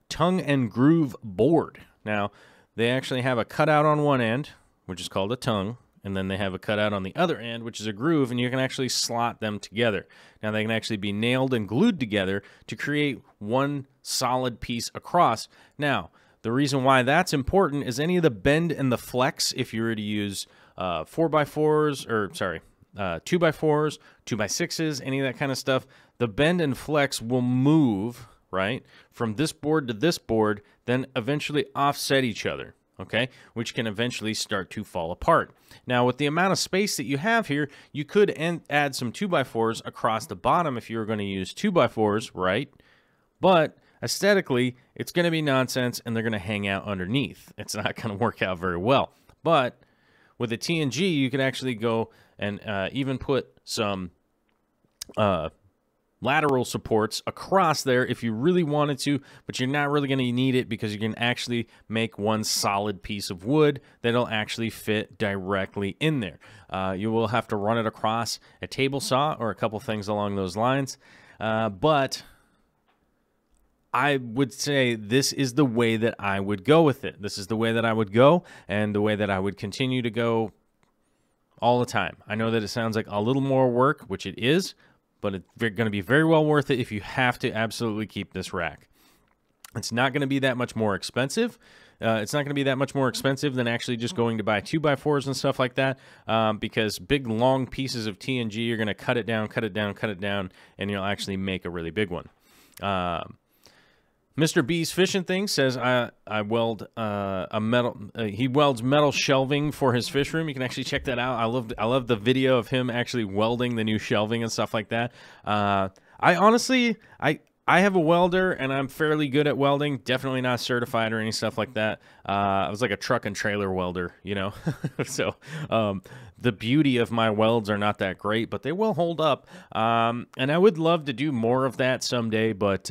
S1: tongue and groove board. Now, they actually have a cutout on one end, which is called a tongue, and then they have a cutout on the other end, which is a groove, and you can actually slot them together. Now, they can actually be nailed and glued together to create one solid piece across. Now, the reason why that's important is any of the bend and the flex, if you were to use 4x4s, or sorry, 2x4s, 2x6s, any of that kind of stuff, the bend and flex will move, right, from this board to this board, then eventually offset each other. Okay, which can eventually start to fall apart. Now, with the amount of space that you have here, you could add some 2x4s across the bottom if you were going to use 2x4s, right? But aesthetically, it's going to be nonsense, and they're going to hang out underneath. It's not going to work out very well. But with a TNG, you could actually go and even put some lateral supports across there if you really wanted to, but you're not really going to need it because you can actually make one solid piece of wood that'll actually fit directly in there. You will have to run it across a table saw or a couple things along those lines, but I would say this is the way that I would go with it. This is the way that I would go and the way that I would continue to go all the time. I know that it sounds like a little more work, which it is, but it's going to be very well worth it if you have to absolutely keep this rack. It's not going to be that much more expensive. It's not going to be that much more expensive than actually just going to buy 2x4s and stuff like that, because big, long pieces of TNG, you're going to cut it down, cut it down, cut it down, and you'll actually make a really big one. Mr. B's Fishing Thing says I weld a metal. He welds metal shelving for his fish room. You can actually check that out. I love the video of him actually welding the new shelving and stuff like that. I honestly have a welder and I'm fairly good at welding. Definitely not certified or any stuff like that. I was like a truck and trailer welder, you know. So the beauty of my welds are not that great, but they will hold up. And I would love to do more of that someday, but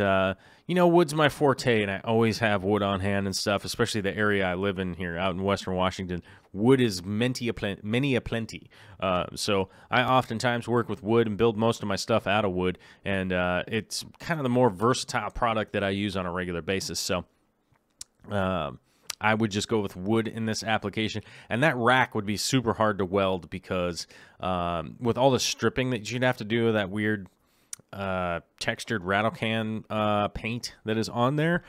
S1: you know, wood's my forte, and I always have wood on hand and stuff, especially the area I live in here out in Western Washington. wood is many a plenty. So I oftentimes work with wood and build most of my stuff out of wood, and it's kind of the more versatile product that I use on a regular basis. So I would just go with wood in this application. And that rack would be super hard to weld because with all the stripping that you'd have to do, that weird textured rattle can paint that is on there,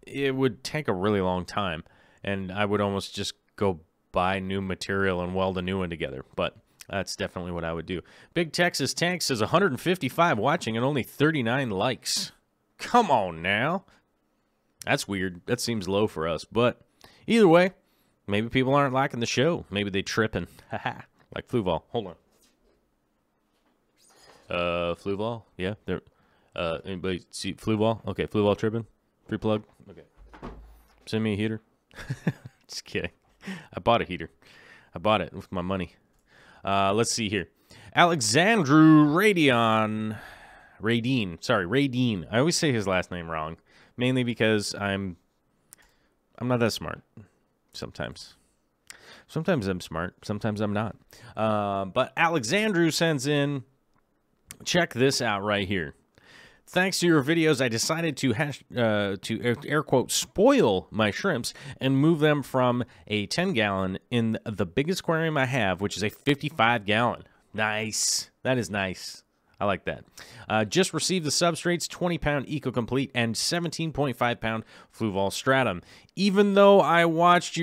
S1: it would take a really long time. And I would almost just go buy new material and weld a new one together. But that's definitely what I would do. Big Texas Tank says 155 watching and only 39 likes. Come on now. That's weird. That seems low for us. But either way, maybe people aren't liking the show. Maybe they tripping. Haha. Like Fluval. Hold on. Fluval? Yeah. There. Anybody see Fluval? Okay, Fluval tripping. Free plug. Okay. Send me a heater. Just kidding. I bought a heater. I bought it with my money. Let's see here. Alexandru Radine. Sorry, Radine. I always say his last name wrong. Mainly because I'm not that smart. Sometimes. Sometimes I'm smart. Sometimes I'm not. But Alexandru sends in, check this out right here. Thanks to your videos, I decided to air quote spoil my shrimps and move them from a 10-gallon in the biggest aquarium I have, which is a 55-gallon. Nice. That is nice. I like that. Just received the Substrates 20-pound Eco-Complete and 17.5-pound Fluval Stratum. Even though I watched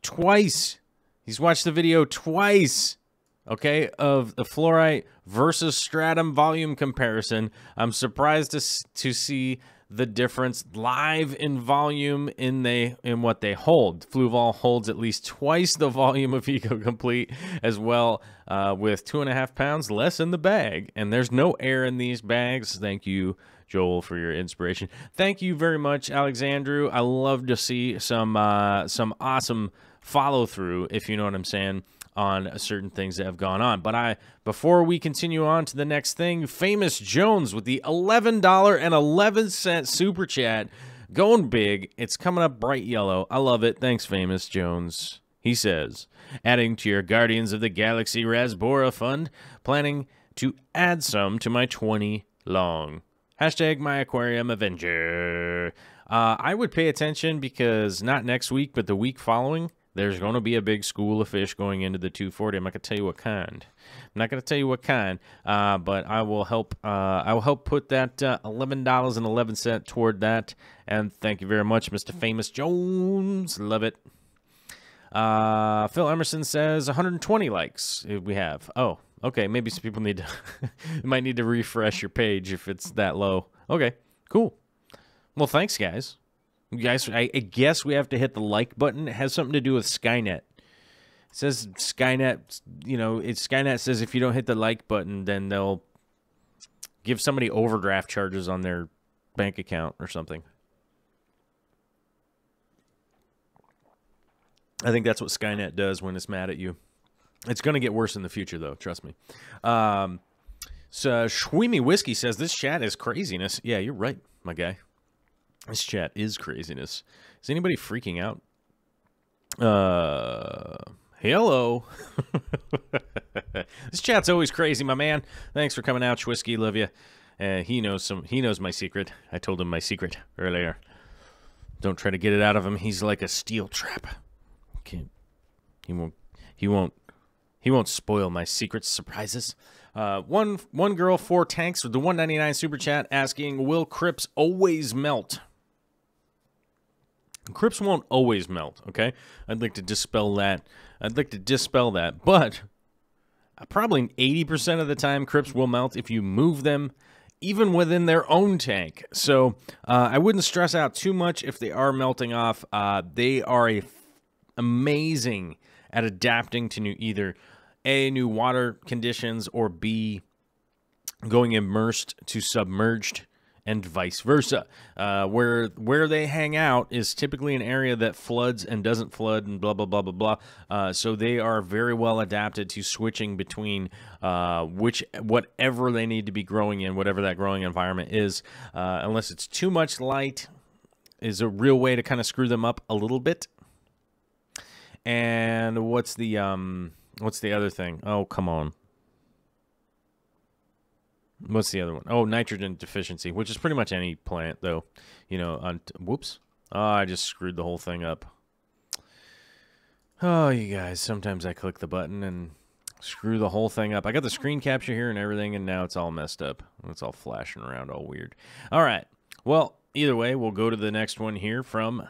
S1: twice. He's watched the video twice. Okay, of the Fluorite versus Stratum volume comparison. I'm surprised to see the difference live in volume in what they hold. Fluval holds at least twice the volume of Eco-Complete as well, with 2.5 pounds less in the bag. And there's no air in these bags. Thank you, Joel, for your inspiration. Thank you very much, Alexandru. I love to see some awesome follow through, if you know what I'm saying, on certain things that have gone on. But before we continue on to the next thing, Famous Jones with the $11.11 super chat, going big. It's coming up bright yellow. I love it. Thanks, Famous Jones. He says, adding to your Guardians of the Galaxy Rasbora fund, planning to add some to my 20 long. Hashtag my aquarium Avenger. I would pay attention because not next week, but the week following, there's going to be a big school of fish going into the 240. I'm not going to tell you what kind. But I will help. I will help put that $11.11 toward that. And thank you very much, Mr. Famous Jones. Love it. Phil Emerson says 120 likes. We have. Oh, okay. Maybe some people need to might need to refresh your page if it's that low. Okay, cool. Well, thanks, guys. Guys, I guess we have to hit the like button. It has something to do with Skynet. It says Skynet, Skynet says if you don't hit the like button, then they'll give somebody overdraft charges on their bank account or something. I think that's what Skynet does when it's mad at you. It's going to get worse in the future, though. Trust me. So Shweemy Whiskey says, this chat is craziness. Yeah, you're right, my guy. This chat is craziness. Is anybody freaking out? Hello. This chat's always crazy, my man. Thanks for coming out, Schwisky. Love you. He knows my secret. I told him my secret earlier. Don't try to get it out of him. He's like a steel trap. He won't spoil my secret surprises. One girl, 4 tanks with the $1.99 super chat asking, will crypts always melt? Crypts won't always melt, okay? I'd like to dispel that. But probably 80% of the time crypts will melt if you move them even within their own tank. So I wouldn't stress out too much if they are melting off. They are amazing at adapting to either A, new water conditions, or B, going immersed to submerged, and vice versa. Where they hang out is typically an area that floods and doesn't flood and blah, blah, blah, blah, blah. So they are very well adapted to switching between whatever they need to be growing in, whatever that growing environment is. Unless it's too much light is a real way to kind of screw them up a little bit. And what's the other thing? Oh, come on. What's the other one? Oh, nitrogen deficiency, which is pretty much any plant, though. You know, whoops. Oh, I just screwed the whole thing up. Oh, you guys, sometimes I click the button and screw the whole thing up. I got the screen capture here and everything, and now it's all messed up. It's all flashing around all weird. All right. Well, either way, we'll go to the next one here from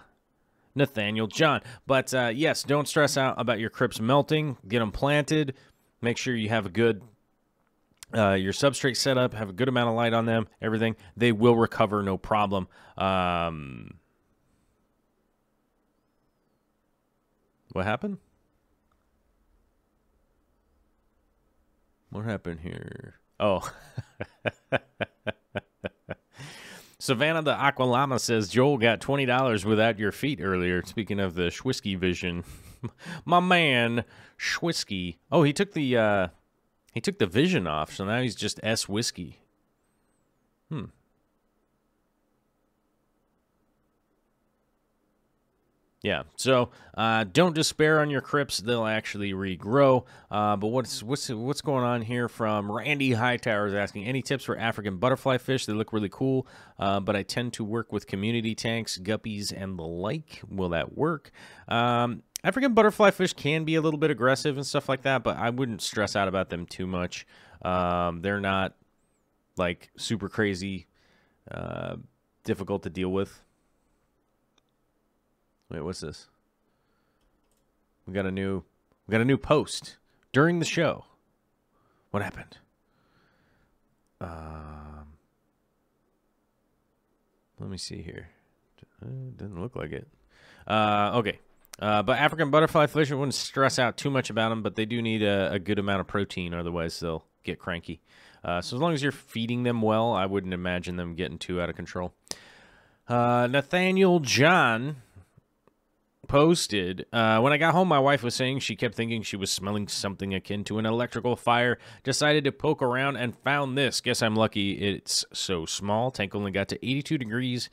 S1: Nathaniel John. But, yes, don't stress out about your crypts melting. Get them planted. Make sure you have a good... your substrate setup, have a good amount of light on them, everything. They will recover, no problem. What happened? What happened here? Oh. Savannah the Aqualama says, Joel got $20 without your feet earlier. Speaking of the Schwisky vision. My man, Schwisky. Oh, he took the vision off, so now he's just S Whiskey. Yeah, so don't despair on your crypts; they'll actually regrow. But what's going on here from Randy Hightower is asking, any tips for African butterfly fish? They look really cool, but I tend to work with community tanks, guppies, and the like. Will that work? African butterfly fish can be a little bit aggressive and stuff like that, but I wouldn't stress out about them too much. They're not like super crazy, difficult to deal with. Wait, what's this? We got a new post during the show. What happened? Let me see here. Doesn't look like it. Okay. But African butterfly fish, I wouldn't stress out too much about them, but they do need a good amount of protein, otherwise they'll get cranky. So as long as you're feeding them well, I wouldn't imagine them getting too out of control. Nathaniel John posted, when I got home, my wife was saying she kept thinking she was smelling something akin to an electrical fire. Decided to poke around and found this. Guess I'm lucky it's so small. Tank only got to 82 degrees.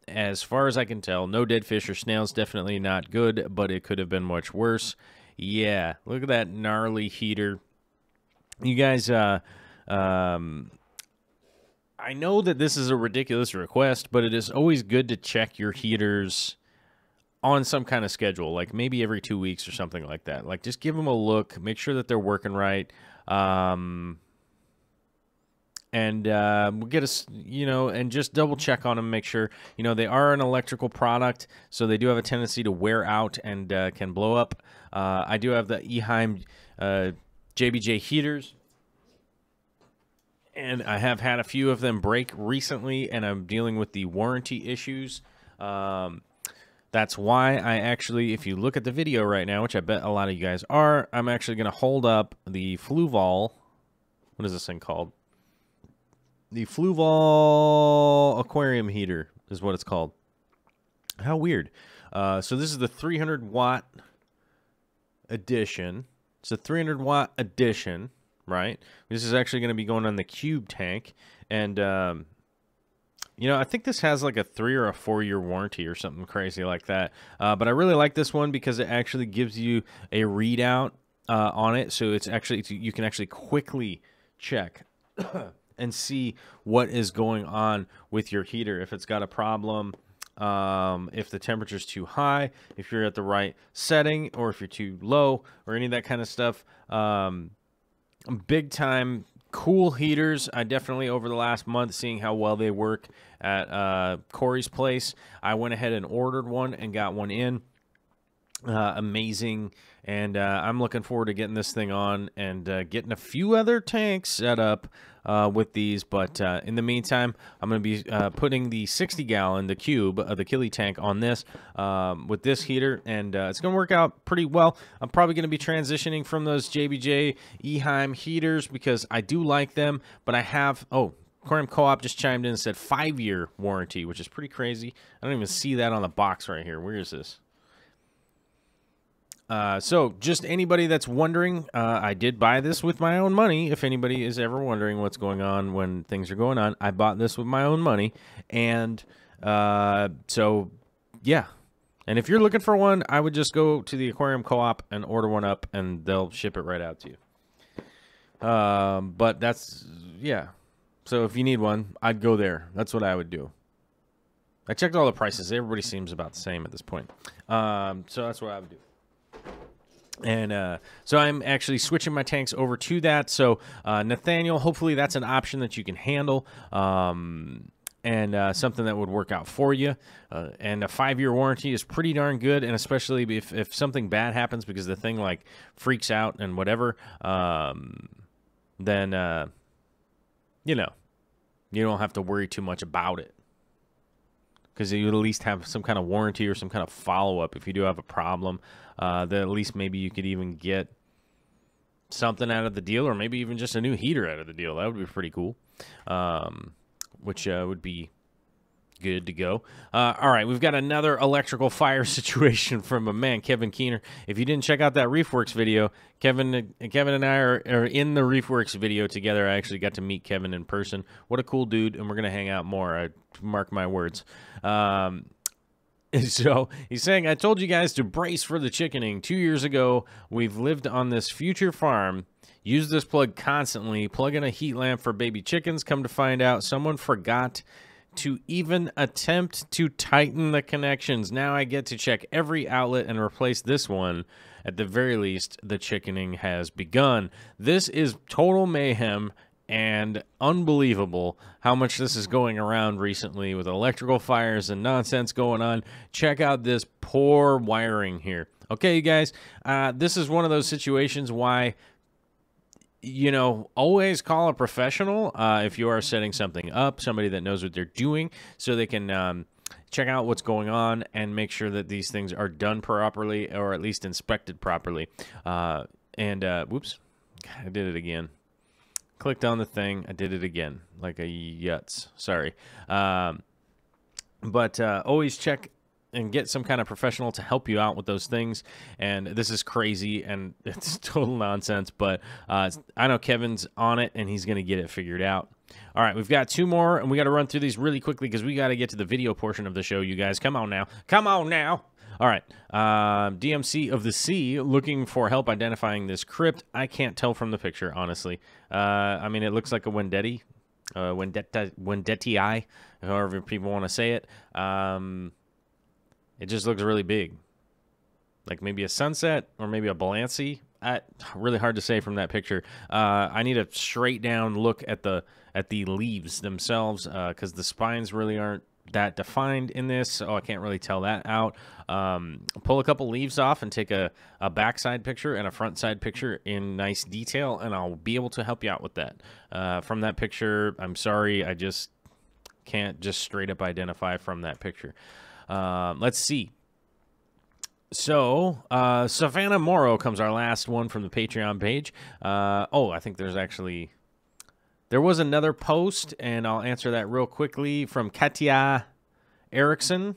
S1: As far as I can tell, no dead fish or snails. Definitely not good, but it could have been much worse. Yeah, look at that gnarly heater. You guys, I know that this is a ridiculous request, but it is always good to check your heaters on some kind of schedule, like maybe every 2 weeks or something like that. Like, just give them a look, make sure that they're working right. And we'll get us, and just double check on them, make sure, they are an electrical product, so they do have a tendency to wear out and can blow up. I do have the Eheim JBJ heaters, and I have had a few of them break recently, and I'm dealing with the warranty issues. That's why I actually, if you look at the video right now, which I bet a lot of you guys are, I'm actually going to hold up the Fluval. What is this thing called? The Fluval Aquarium heater is what it's called. How weird. So this is the 300-watt edition. It's a 300-watt edition, right? This is actually going to be going on the cube tank. And, I think this has like a 3 or a 4-year warranty or something crazy like that. But I really like this one because it actually gives you a readout on it. So it's actually, you can actually quickly check and see what is going on with your heater. If it's got a problem, if the temperature's too high, if you're at the right setting, or if you're too low, or any of that kind of stuff. Big time cool heaters. I definitely, over the last month, seeing how well they work at Corey's place, I went ahead and ordered one and got one in. Amazing. And I'm looking forward to getting this thing on and getting a few other tanks set up with these. But in the meantime, I'm going to be putting the 60-gallon, the cube, the Killy tank on this with this heater. And it's going to work out pretty well. I'm probably going to be transitioning from those JBJ Eheim heaters because I do like them. But I have... Oh, Aquarium Co-op just chimed in and said 5-year warranty, which is pretty crazy. I don't even see that on the box right here. Where is this? So just anybody that's wondering, I did buy this with my own money. If anybody is ever wondering what's going on when things are going on, I bought this with my own money. And so, yeah, And if you're looking for one, I would just go to the Aquarium Co-op and order one up, and they'll ship it right out to you. But that's, yeah. So if you need one, I'd go there. That's what I would do. I checked all the prices. Everybody seems about the same at this point. So that's what I would do. And so I'm actually switching my tanks over to that. So Nathaniel, hopefully that's an option that you can handle. And something that would work out for you. And a 5-year warranty is pretty darn good, and especially if something bad happens because the thing, like, freaks out and whatever, then, you know, you don't have to worry too much about it. Because you at least have some kind of warranty or some kind of follow-up if you do have a problem. That at least maybe you could even get something out of the deal, or maybe even just a new heater out of the deal. That would be pretty cool. Which would be good to go. All right, we've got another electrical fire situation from a man, Kevin Keener. If you didn't check out that ReefWorks video, Kevin and I are in the ReefWorks video together. I actually got to meet Kevin in person. What a cool dude, and we're going to hang out more. I mark my words. So he's saying, I told you guys to brace for the chickening. 2 years ago, we've lived on this future farm. Use this plug constantly. Plug in a heat lamp for baby chickens. Come to find out, someone forgot to even attempt to tighten the connections. Now I get to check every outlet and replace this one. At the very least, the chickening has begun. This is total mayhem and unbelievable how much this is going around recently with electrical fires and nonsense going on. Check out this poor wiring here. Okay, you guys, this is one of those situations why, you know, always call a professional if you are setting something up, somebody that knows what they're doing, so they can check out what's going on and make sure that these things are done properly, or at least inspected properly. Whoops, I did it again. Clicked on the thing, I did it again, like a yutz. Sorry. But always check and get some kind of professional to help you out with those things. And this is crazy, and it's total nonsense, but I know Kevin's on it, and he's going to get it figured out. All right, we've got 2 more, and we got to run through these really quickly because we got to get to the video portion of the show, you guys. Come on now. Come on now. All right, DMC of the Sea looking for help identifying this crypt. I can't tell from the picture, honestly. I mean, it looks like a Wendetti, Wendetti, however people want to say it. It just looks really big. Like maybe a sunset or maybe a Balanci. Really hard to say from that picture. I need a straight down look at the leaves themselves because the spines really aren't that defined in this, so I can't really tell that out. Pull a couple leaves off and take a backside picture and a front side picture in nice detail, and I'll be able to help you out with that. From that picture, I'm sorry, I just can't just straight up identify from that picture. Let's see. So, Savannah Morrow comes our last one from the Patreon page. I think there was another post, and I'll answer that real quickly, from Katya Erickson,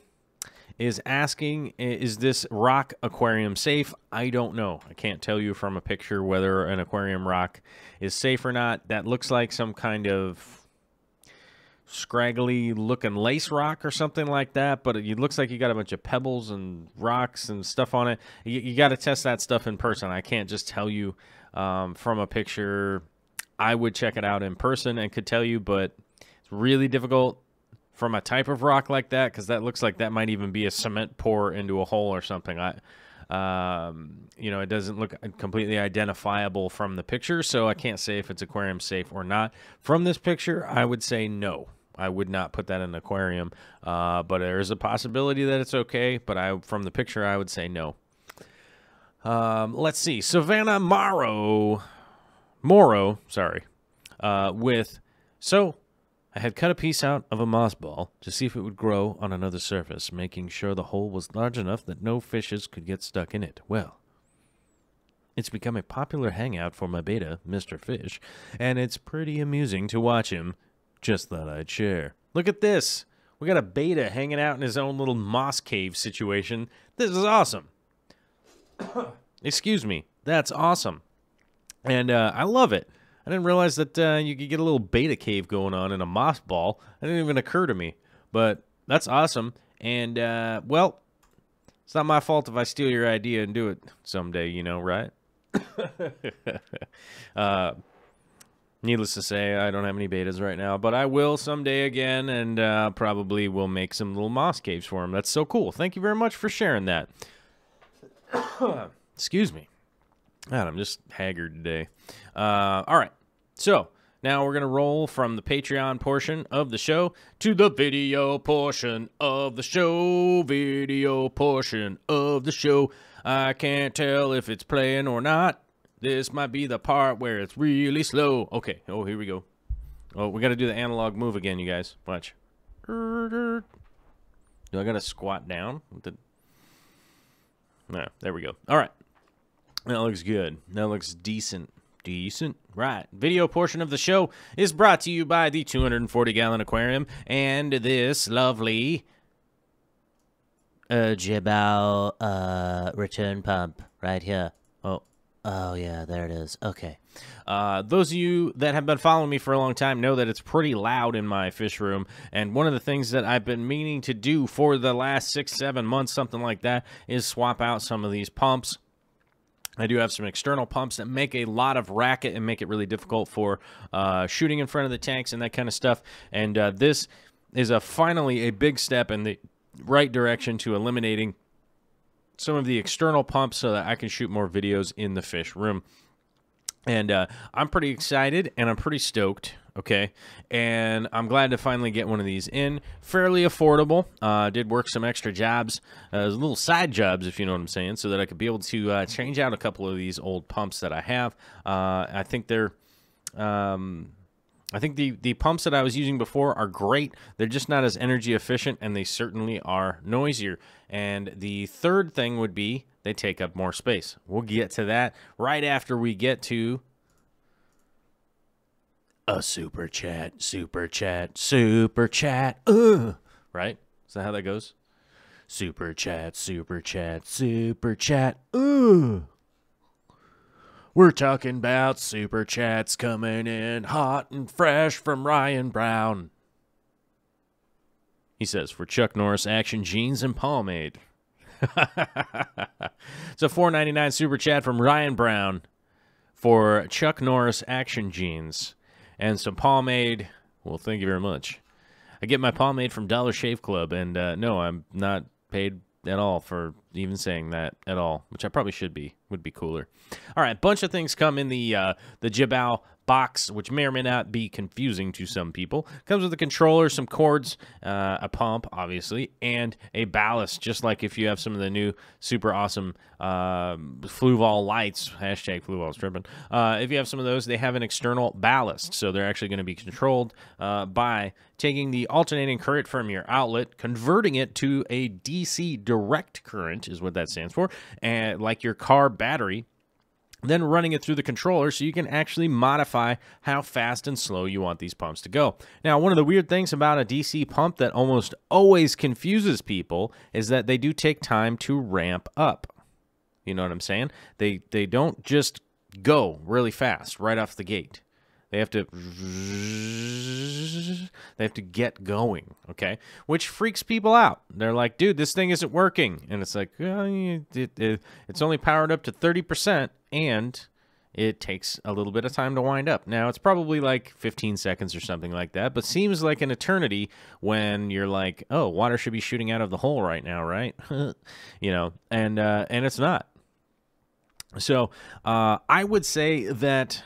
S1: is asking, is this rock aquarium safe? I don't know. I can't tell you from a picture whether an aquarium rock is safe or not. That looks like some kind of scraggly looking lace rock or something like that, but it looks like you got a bunch of pebbles and rocks and stuff on it. You got to test that stuff in person. I can't just tell you from a picture. I would check it out in person and could tell you, but it's really difficult from a type of rock like that, because that looks like that might even be a cement pour into a hole or something. It doesn't look completely identifiable from the picture, so I can't say if it's aquarium safe or not. From this picture, I would say no. I would not put that in an aquarium, but there is a possibility that it's okay, but from the picture, I would say no. Let's see. Savannah Morrow, I had cut a piece out of a moss ball to see if it would grow on another surface, making sure the hole was large enough that no fishes could get stuck in it. Well, it's become a popular hangout for my beta, Mr. Fish, and it's pretty amusing to watch him. Just thought I'd share. Look at this. We got a beta hanging out in his own little moss cave situation. This is awesome. Excuse me. That's awesome. And I love it. I didn't realize that you could get a little beta cave going on in a moss ball. That didn't even occur to me. But that's awesome. And, well, It's not my fault if I steal your idea and do it someday, you know, right? Needless to say, I don't have any betas right now, but I will someday again, and probably will make some little moss caves for them. That's so cool. Thank you very much for sharing that. Excuse me. God, I'm just haggard today. All right. So now we're going to roll from the Patreon portion of the show to the video portion of the show. Video portion of the show. I can't tell if it's playing or not. This might be the part where it's really slow. Okay. Oh, here we go. Oh, we got to do the analog move again, you guys. Watch. Do I got to squat down? No, there we go. All right. That looks good. That looks decent. Decent. Right. Video portion of the show is brought to you by the 240-gallon aquarium and this lovely Jibao return pump right here. Oh, yeah, there it is. Okay. Those of you that have been following me for a long time know that it's pretty loud in my fish room, and one of the things that I've been meaning to do for the last 6-7 months, something like that, is swap out some of these pumps. I do have some external pumps that make a lot of racket and make it really difficult for shooting in front of the tanks and that kind of stuff, and this is finally a big step in the right direction to eliminating some of the external pumps so that I can shoot more videos in the fish room. And I'm pretty excited and I'm pretty stoked, okay? And I'm glad to finally get one of these in. Fairly affordable. Did work some extra jobs, little side jobs, if you know what I'm saying, so that I could be able to change out a couple of these old pumps that I have. I think they're... I think the pumps that I was using before are great. They're just not as energy efficient, and they certainly are noisier. And the third thing would be they take up more space. We'll get to that right after we get to a super chat, super chat, super chat. Right? Is that how that goes? Super chat, super chat, super chat. We're talking about super chats coming in hot and fresh from Ryan Brown. He says, for Chuck Norris action jeans and pomade. It's a $4.99 super chat from Ryan Brown for Chuck Norris action jeans and some pomade. Well, thank you very much. I get my pomade from Dollar Shave Club, and no, I'm not paid at all for even saying that at all, which I probably should be. Would be cooler. All right, bunch of things come in the Jibao box, which may or may not be confusing to some people. Comes with a controller, some cords, a pump, obviously, and a ballast, just like if you have some of the new super awesome Fluval lights, hashtag Fluval's tripping. If you have some of those, they have an external ballast, so they're actually going to be controlled by taking the alternating current from your outlet, converting it to a DC direct current, is what that stands for, and like your car battery, then running it through the controller so you can actually modify how fast and slow you want these pumps to go. Now, one of the weird things about a DC pump that almost always confuses people is that they do take time to ramp up. You know what I'm saying? They don't just go really fast right off the gate. They have to get going, okay? Which freaks people out. They're like, dude, this thing isn't working. And it's like, it's only powered up to 30%, and it takes a little bit of time to wind up. Now, it's probably like 15 seconds or something like that, but seems like an eternity when you're like, oh, water should be shooting out of the hole right now, right? You know, and it's not. So I would say that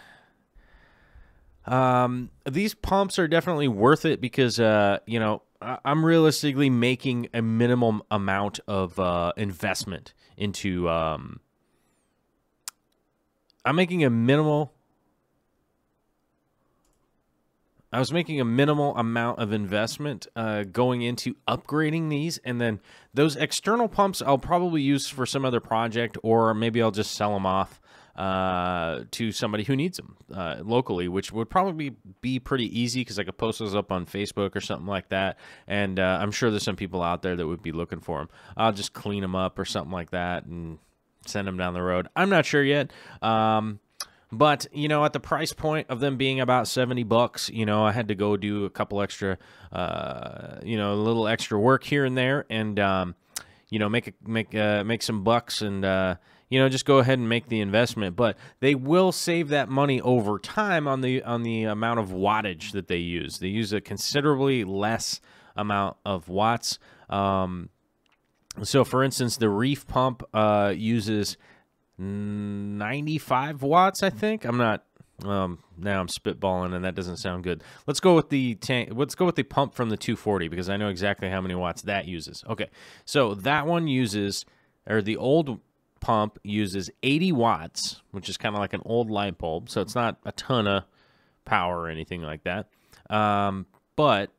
S1: these pumps are definitely worth it because, you know, I'm realistically making a minimum amount of investment into, I was making a minimal amount of investment going into upgrading these, and then those external pumps I'll probably use for some other project, or maybe I'll just sell them off to somebody who needs them locally, which would probably be pretty easy because I could post those up on Facebook or something like that, and I'm sure there's some people out there that would be looking for them. I'll just clean them up or something like that and send them down the road. I'm not sure yet. But, you know, at the price point of them being about $70, you know, I had to go do a couple extra, you know, a little extra work here and there. And, you know, make some bucks and you know, just go ahead and make the investment. But they will save that money over time on the amount of wattage that they use. They use a considerably less amount of watts. So, for instance, the reef pump uses 95 watts, I think. I'm not. Now I'm spitballing, and that doesn't sound good. Let's go with the tank. Let's go with the pump from the 240 because I know exactly how many watts that uses. Okay, so that one uses, or the old pump uses 80 watts, which is kind of like an old light bulb. So it's not a ton of power or anything like that. But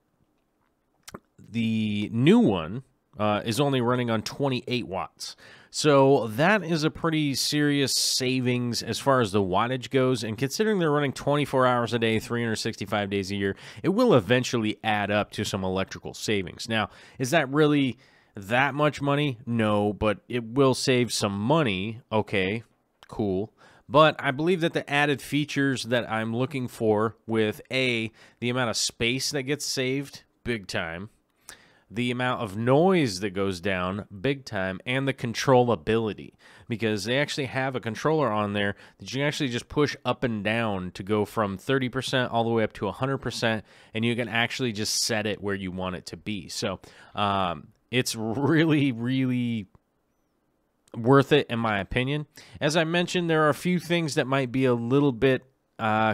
S1: the new one is only running on 28 watts. So that is a pretty serious savings as far as the wattage goes. And considering they're running 24 hours a day, 365 days a year, it will eventually add up to some electrical savings. Now, is that really that much money? No, but it will save some money. Okay, cool. But I believe that the added features that I'm looking for with the amount of space that gets saved, big time, the amount of noise that goes down, big time, and the controllability. Because they actually have a controller on there that you can actually just push up and down to go from 30% all the way up to 100%, and you can actually just set it where you want it to be. So it's really, really worth it, in my opinion. As I mentioned, there are a few things that might be a little bit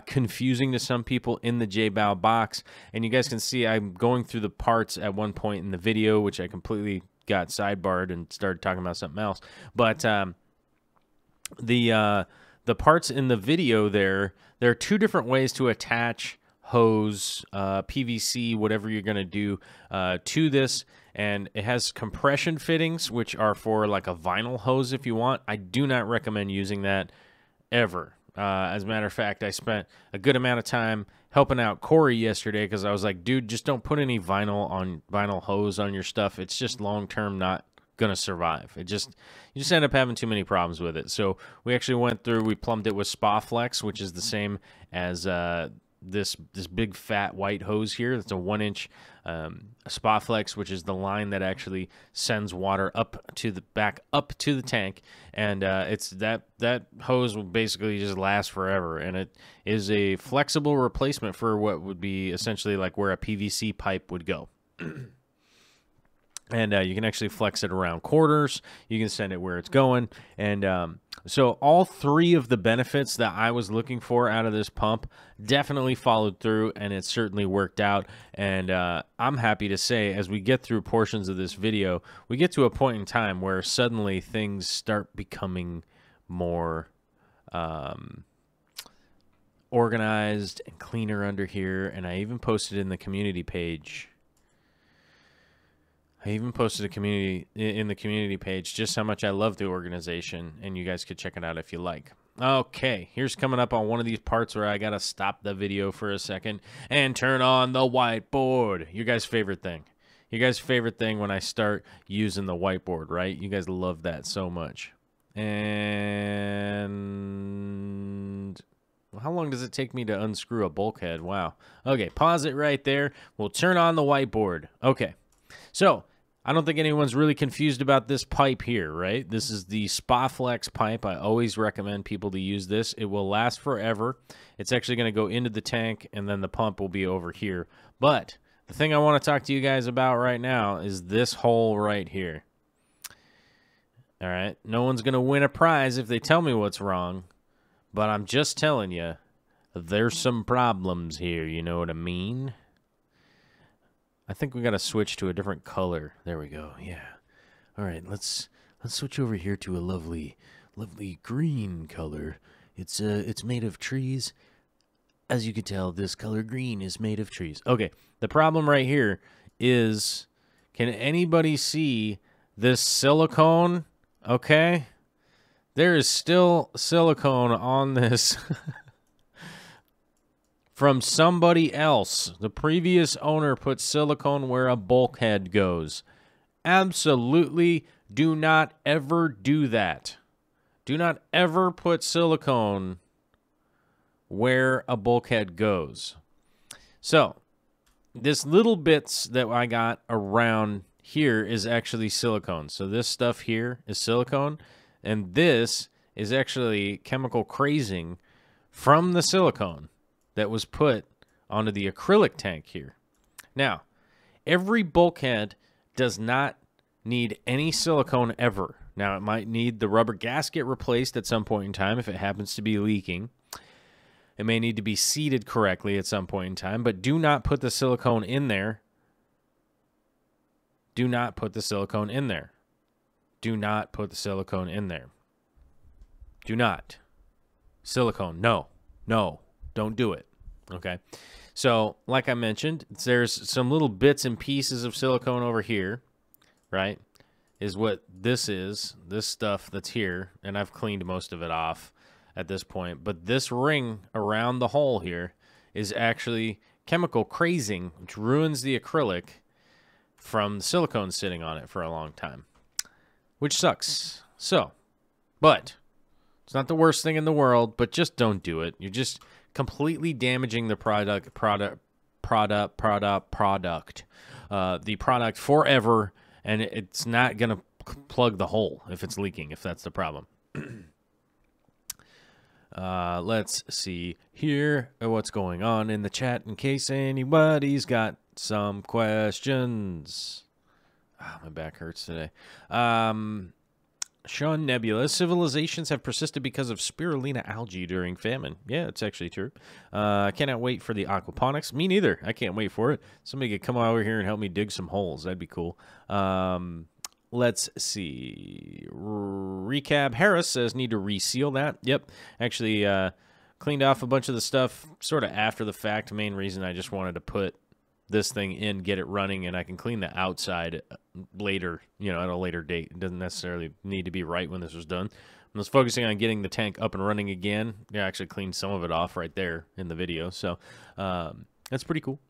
S1: confusing to some people in the Mbu box, and you guys can see I'm going through the parts at one point in the video, which I completely got sidebarred and started talking about something else. But the parts in the video there are two different ways to attach hose, PVC, whatever you're going to do to this. And it has compression fittings, which are for like a vinyl hose if you want. I do not recommend using that ever. As a matter of fact, I spent a good amount of time helping out Corey yesterday because I was like, dude, just don't put any vinyl hose on your stuff. It's just long-term not going to survive. You just end up having too many problems with it. So we actually went through, we plumbed it with Spa Flex, which is the same as this big fat white hose here. It's a 1-inch Spa Flex, which is the line that actually sends water up to the tank, and it's that hose will basically just last forever, and it is a flexible replacement for what would be essentially like where a PVC pipe would go. And you can actually flex it around quarters. You can send it where it's going. And so all three of the benefits that I was looking for out of this pump definitely followed through, and it certainly worked out. And I'm happy to say, as we get through portions of this video, we get to a point in time where suddenly things start becoming more organized and cleaner under here. And I even posted in the community page. I even posted in the community page just how much I love the organization, and you guys could check it out if you like. Okay, here's coming up on one of these parts where I gotta stop the video for a second and turn on the whiteboard. Your guys' favorite thing. Your guys' favorite thing when I start using the whiteboard, right? You guys love that so much. And how long does it take me to unscrew a bulkhead? Wow. Okay, pause it right there. We'll turn on the whiteboard. Okay, so I don't think anyone's really confused about this pipe here, right? This is the Spa Flex pipe. I always recommend people to use this. It will last forever. It's actually going to go into the tank, and then the pump will be over here. But the thing I want to talk to you guys about right now is this hole right here. All right? No one's going to win a prize if they tell me what's wrong, but I'm just telling you, there's some problems here, you know what I mean? I think we got to switch to a different color. There we go. Yeah. All right, let's switch over here to a lovely green color. It's made of trees. As you can tell, this color green is made of trees. Okay. The problem right here is, can anybody see this silicone? Okay. There is still silicone on this from somebody else. The previous owner put silicone where a bulkhead goes. Absolutely do not ever do that. Do not ever put silicone where a bulkhead goes. So, this little bits that I got around here is actually silicone. So this stuff here is silicone, and this is actually chemical crazing from the silicone that was put onto the acrylic tank here. Now, every bulkhead does not need any silicone ever. Now, it might need the rubber gasket replaced at some point in time if it happens to be leaking. It may need to be seated correctly at some point in time, but do not put the silicone in there. Do not put the silicone in there. Do not put the silicone in there. Do not. Silicone, no. No, don't do it. Okay? So, like I mentioned, there's some little bits and pieces of silicone over here, right? Is what this is, this stuff that's here, and I've cleaned most of it off at this point. But this ring around the hole here is actually chemical crazing, which ruins the acrylic from the silicone sitting on it for a long time, which sucks. So, but it's not the worst thing in the world, but just don't do it. You're just completely damaging the product forever, and it's not going to plug the hole if it's leaking, if that's the problem. Let's see here what's going on in the chat in case anybody's got some questions. Oh, my back hurts today. Sean Nebula, civilizations have persisted because of spirulina algae during famine. Yeah, it's actually true. I cannot wait for the aquaponics. Me neither. I can't wait for it. Somebody could come over here and help me dig some holes. That'd be cool. Let's see. Recap Harris says need to reseal that. Yep. Actually, cleaned off a bunch of the stuff sort of after the fact. Main reason I just wanted to put this thing in, get it running, and I can clean the outside later, you know, at a later date. It doesn't necessarily need to be right when this was done. I was focusing on getting the tank up and running again. Yeah, I actually cleaned some of it off right there in the video, so that's pretty cool.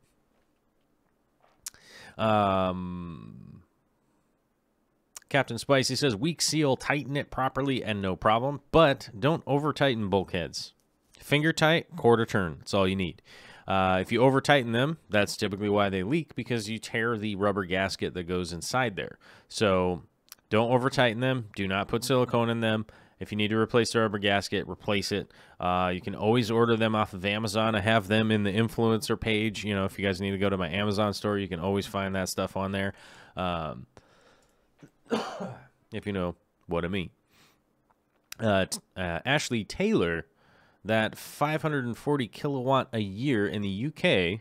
S1: Captain Spicy says, weak seal, tighten it properly and no problem, but don't over-tighten bulkheads. Finger tight, quarter turn. That's all you need. If you over-tighten them, that's typically why they leak, because you tear the rubber gasket that goes inside there. So don't over-tighten them. Do not put silicone in them. If you need to replace the rubber gasket, replace it. You can always order them off of Amazon. I have them in the influencer page. You know, if you guys need to go to my Amazon store, you can always find that stuff on there. If you know what I mean. Ashley Taylor, that 540 kilowatt a year in the UK,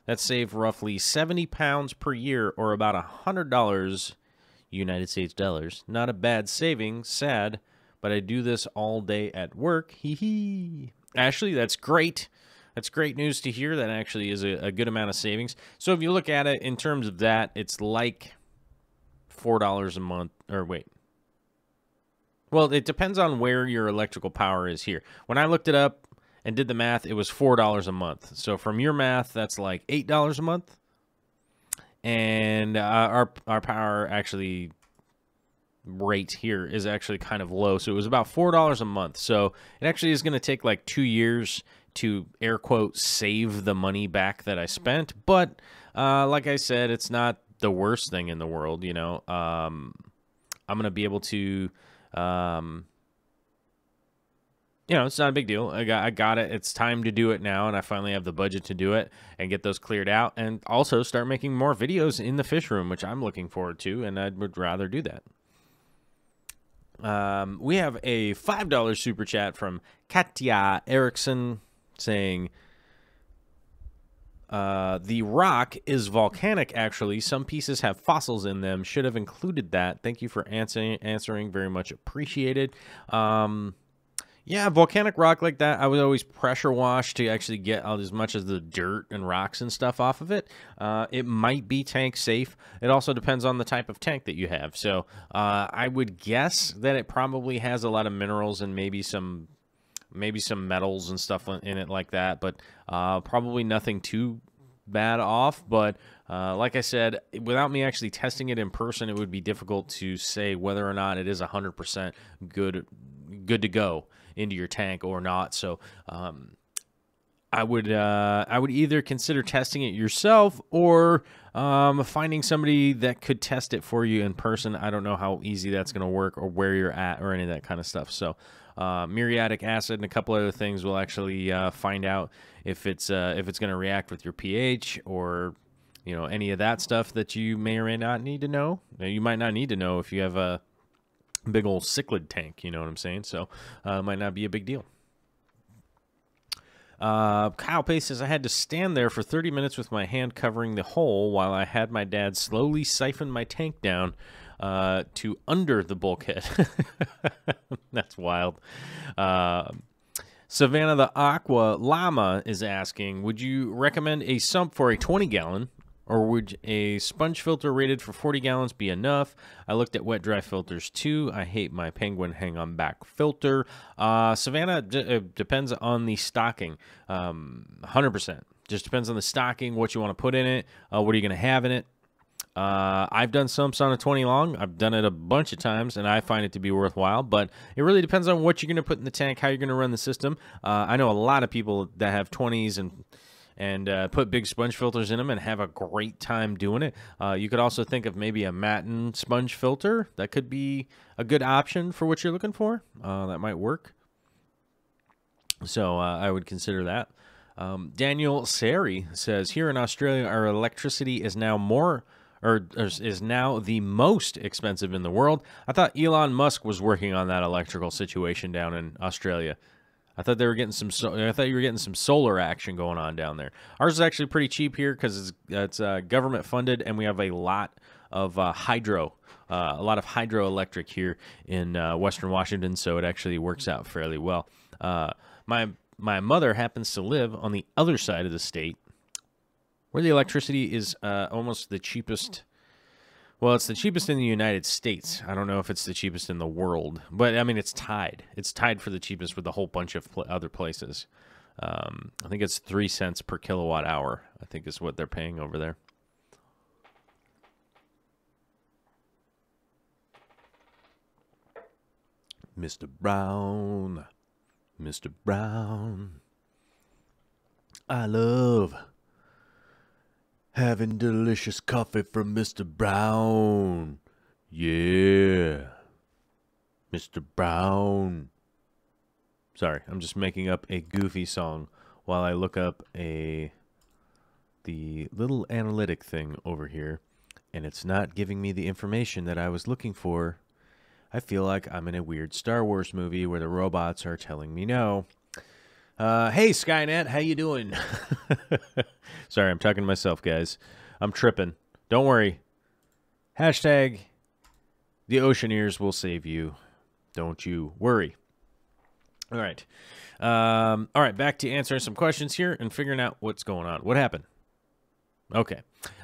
S1: that saved roughly 70 pounds per year, or about $100 United States dollars. Not a bad saving, sad, but I do this all day at work. Hee hee. Ashley, that's great. That's great news to hear. That actually is a good amount of savings. So if you look at it in terms of that, it's like $4 a month, or wait. Well, it depends on where your electrical power is here. When I looked it up and did the math, it was $4 a month. So from your math, that's like $8 a month. And our power actually rate here is actually kind of low. So it was about $4 a month. So it actually is going to take like 2 years to, air quote, save the money back that I spent. But like I said, it's not the worst thing in the world, you know. I'm going to be able to... you know, it's not a big deal. I got it. It's time to do it now, and I finally have the budget to do it and get those cleared out, and also start making more videos in the fish room, which I'm looking forward to, and I would rather do that. We have a $5 super chat from Katya Erickson saying, the rock is volcanic, actually. Some pieces have fossils in them. Should have included that. Thank you for answering. Very much appreciated. Yeah, volcanic rock like that, I would always pressure wash to actually get out as much of the dirt and rocks and stuff off of it. It might be tank safe. It also depends on the type of tank that you have. So I would guess that it probably has a lot of minerals and maybe some metals and stuff in it like that, but probably nothing too bad off. But like I said, without me actually testing it in person, it would be difficult to say whether or not it is 100% good to go into your tank or not. So I would either consider testing it yourself or finding somebody that could test it for you in person. I don't know how easy that's going to work or where you're at or any of that kind of stuff. So muriatic acid and a couple other things will actually find out if it's going to react with your pH or any of that stuff that you may or may not need to know. You might not need to know if you have a big old cichlid tank. You know what I'm saying? So it might not be a big deal. Kyle Pace says, I had to stand there for 30 minutes with my hand covering the hole while I had my dad slowly siphon my tank down to under the bulkhead. That's wild. Savannah the Aqua Llama is asking, would you recommend a sump for a 20-gallon? Or would a sponge filter rated for 40 gallons be enough? I looked at wet-dry filters, too. I hate my Penguin hang-on-back filter. Savannah, depends on the stocking. 100%. Just depends on the stocking, what you want to put in it, what are you going to have in it. I've done sumps on a 20 long. I've done it a bunch of times, and I find it to be worthwhile. But it really depends on what you're going to put in the tank, how you're going to run the system. I know a lot of people that have 20s and put big sponge filters in them and have a great time doing it. You could also think of maybe a Matten sponge filter. That could be a good option for what you're looking for. That might work. So I would consider that. Daniel Sari says, here in Australia, our electricity is now is now the most expensive in the world. I thought Elon Musk was working on that electrical situation down in Australia. I thought they were getting I thought you were getting some solar action going on down there. Ours is actually pretty cheap here because it's government funded, and we have a lot of hydroelectric here in Western Washington, so it actually works out fairly well. My mother happens to live on the other side of the state, where the electricity is almost the cheapest. Well, it's the cheapest in the United States. I don't know if it's the cheapest in the world, but I mean, it's tied. It's tied for the cheapest with a whole bunch of other places. I think it's 3 cents per kilowatt hour, I think is what they're paying over there. Mr. Brown, Mr. Brown, I love having delicious coffee from Mr. Brown. Yeah. Mr. Brown. Sorry, I'm just making up a goofy song while I look up the little analytic thing over here, and it's not giving me the information that I was looking for. I feel like I'm in a weird Star Wars movie where the robots are telling me no. Hey, Skynet, how you doing? Sorry, I'm talking to myself, guys. I'm tripping. Don't worry. Hashtag the Oceaneers will save you. Don't you worry. All right. All right, back to answering some questions here and figuring out what's going on. What happened? Okay.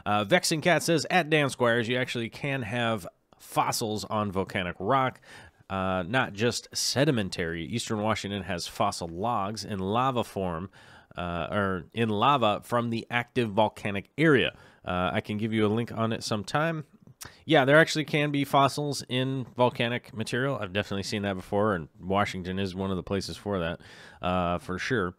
S1: Vexing Cat says, at Dan Squires, you actually can have fossils on volcanic rock. Not just sedimentary. Eastern Washington has fossil logs in lava form, or in lava from the active volcanic area. I can give you a link on it sometime. Yeah, there actually can be fossils in volcanic material. I've definitely seen that before, and Washington is one of the places for that, for sure.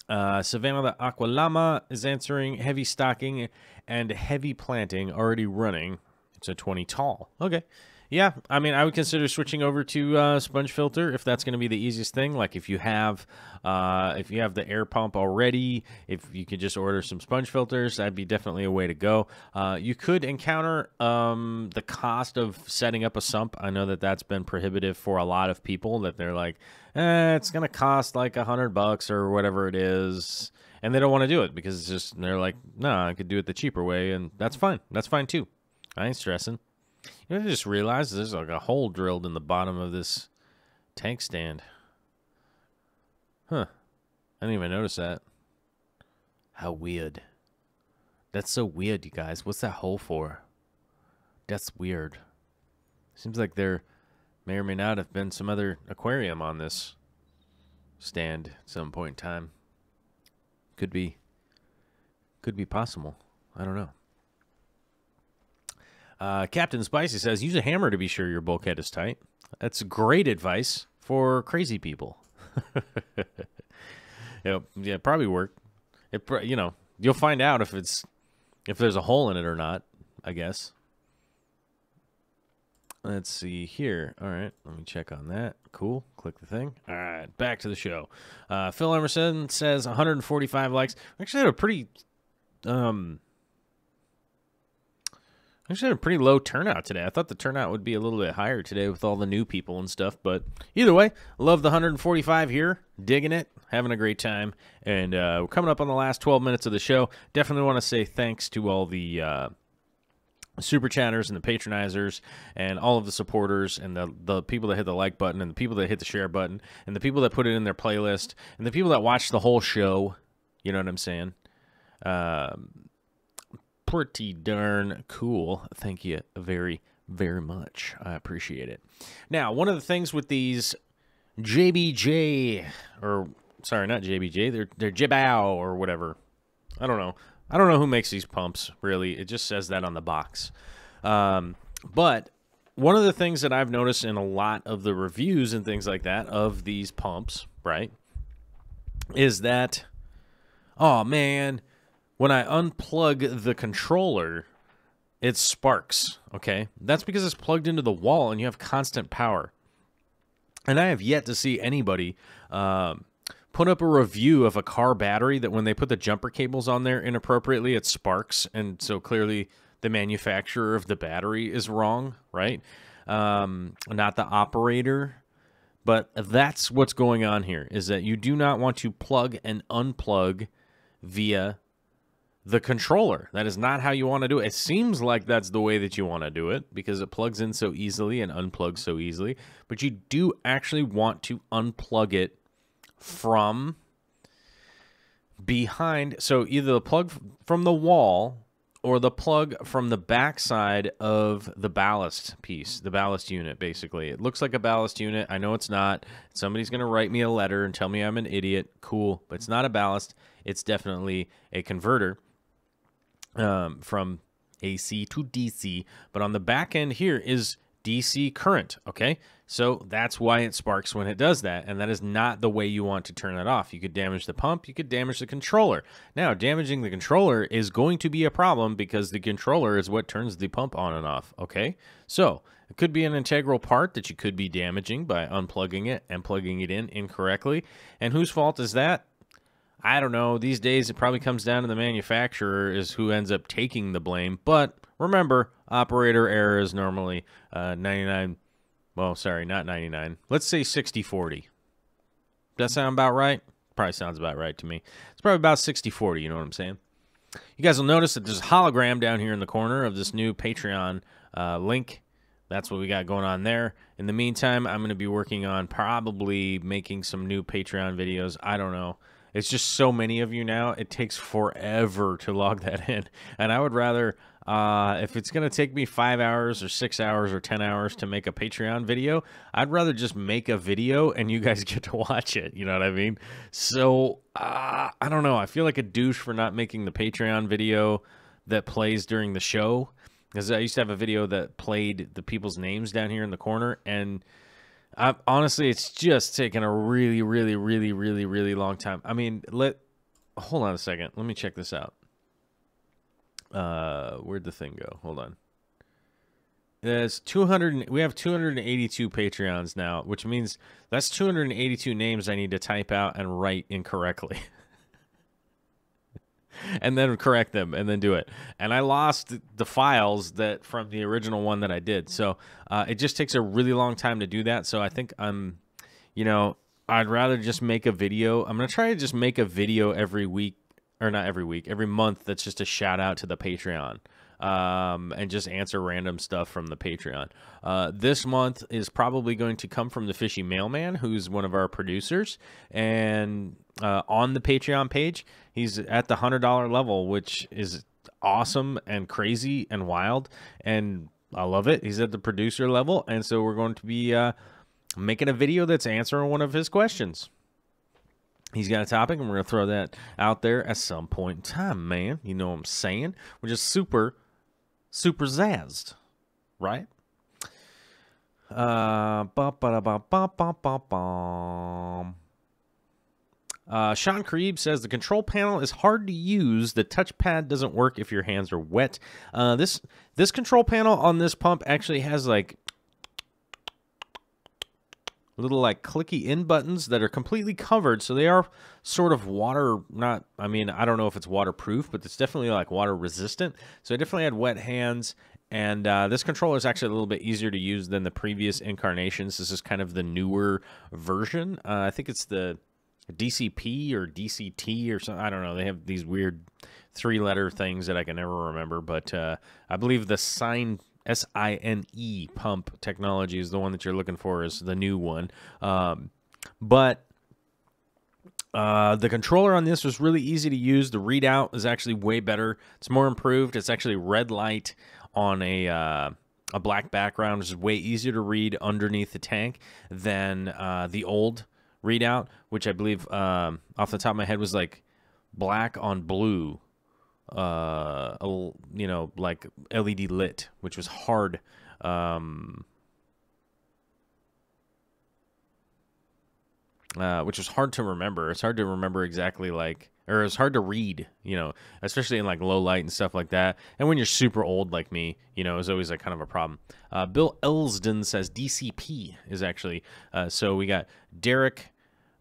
S1: Savannah the Aqualama is answering heavy stocking and heavy planting already running. It's a 20 tall. Okay. Yeah, I mean, I would consider switching over to sponge filter if that's going to be the easiest thing. Like if you have the air pump already, if you could just order some sponge filters, that'd be definitely a way to go. You could encounter the cost of setting up a sump. I know that that's been prohibitive for a lot of people. That they're like, it's going to cost like $100 or whatever it is, and they don't want to do it because it's just they're like, no, I could do it the cheaper way, and that's fine. That's fine too. I ain't stressing. You know, I just realized there's like a hole drilled in the bottom of this tank stand. Huh. I didn't even notice that. How weird. That's so weird, you guys. What's that hole for? That's weird. Seems like there may or may not have been some other aquarium on this stand at some point in time. Could be possible. I don't know. Captain Spicy says, use a hammer to be sure your bulkhead is tight. That's great advice for crazy people. Yeah, probably work. You know, you'll find out if there's a hole in it or not, I guess. Let's see here. All right, let me check on that. Cool. Click the thing. All right, back to the show. Phil Emerson says 145 likes. We actually had a pretty low turnout today. I thought the turnout would be a little bit higher today with all the new people and stuff, but either way, love the 145 here. Digging it. Having a great time. And we're coming up on the last 12 minutes of the show. Definitely want to say thanks to all the super chatters and the patronizers and all of the supporters and the people that hit the like button and the people that hit the share button and the people that put it in their playlist and the people that watch the whole show. You know what I'm saying? Pretty darn cool. Thank you very, very much. I appreciate it. Now, one of the things with these JBJ, or sorry, not JBJ, they're Jibao or whatever. I don't know. I don't know who makes these pumps, really. It just says that on the box. But one of the things that I've noticed in a lot of the reviews and things like that of these pumps, right, is that, oh, man, when I unplug the controller, it sparks, okay? That's because it's plugged into the wall and you have constant power. And I have yet to see anybody put up a review of a car battery that when they put the jumper cables on there inappropriately, it sparks. And so clearly the manufacturer of the battery is wrong, right? Not the operator. But that's what's going on here, is that you do not want to plug and unplug via the controller. That is not how you want to do it. It seems like that's the way that you want to do it because it plugs in so easily and unplugs so easily. But you do actually want to unplug it from behind. So either the plug from the wall or the plug from the backside of the ballast piece, the ballast unit, basically. It looks like a ballast unit. I know it's not. Somebody's going to write me a letter and tell me I'm an idiot. Cool. But it's not a ballast. It's definitely a converter from AC to DC. But on the back end here is DC current, okay? So that's why it sparks when it does that, and that is not the way you want to turn that off. You could damage the pump, you could damage the controller. Now, damaging the controller is going to be a problem because the controller is what turns the pump on and off, okay? So it could be an integral part that you could be damaging by unplugging it and plugging it in incorrectly. And whose fault is that? I don't know. These days, it probably comes down to the manufacturer is who ends up taking the blame. But remember, operator error is normally 99. Well, sorry, not 99. Let's say 60-40. Does that sound about right? Probably sounds about right to me. It's probably about 60-40, you know what I'm saying? You guys will notice that there's a hologram down here in the corner of this new Patreon link. That's what we got going on there. In the meantime, I'm going to be working on probably making some new Patreon videos. I don't know. It's just so many of you now. It takes forever to log that in. And I would rather, if it's going to take me 5 hours or 6 hours or 10 hours to make a Patreon video, I'd rather just make a video and you guys get to watch it. You know what I mean? So, I don't know. I feel like a douche for not making the Patreon video that plays during the show. Because I used to have a video that played the people's names down here in the corner. And honestly, it's just taken a really, really, really, really, really long time. I mean, hold on a second. Let me check this out. Where'd the thing go? Hold on. There's 200. We have 282 Patreons now, which means that's 282 names I need to type out and write incorrectly. And then correct them and then do it. And I lost the files that from the original one that I did. So it just takes a really long time to do that. So I think I'd rather just make a video. I'm going to try to just make a video every week, or not every week, every month. That's just a shout out to the Patreon and just answer random stuff from the Patreon. This month is probably going to come from the Fishy Mailman, who's one of our producers. And on the Patreon page, he's at the $100 level, which is awesome and crazy and wild. And I love it. He's at the producer level. And so we're going to be making a video that's answering one of his questions. He's got a topic, and we're going to throw that out there at some point in time, man. You know what I'm saying? We're just super, super zazzed, right? Sean Kareeb says the control panel is hard to use. The touchpad doesn't work if your hands are wet. This control panel on this pump actually has like little like clicky in buttons that are completely covered, so they are sort of water, not, I mean, I don't know if it's waterproof, but it's definitely like water resistant. So I definitely had wet hands, and this controller is actually a little bit easier to use than the previous incarnations. This is kind of the newer version. I think it's the DCP or DCT or something. I don't know. They have these weird 3-letter things that I can never remember, but I believe the SINE pump technology is the one that you're looking for, is the new one. But the controller on this was really easy to use. The readout is actually way better. It's more improved. It's actually red light on a black background, which is way easier to read underneath the tank than the old readout, which I believe off the top of my head was like black on blue, you know, like LED lit, which was hard. Which was hard to remember. It's hard to remember exactly, like, or it's hard to read, you know, especially in like low light and stuff like that. And when you're super old like me, you know, it's always like kind of a problem. Bill Elsden says DCP is actually, so we got Derek,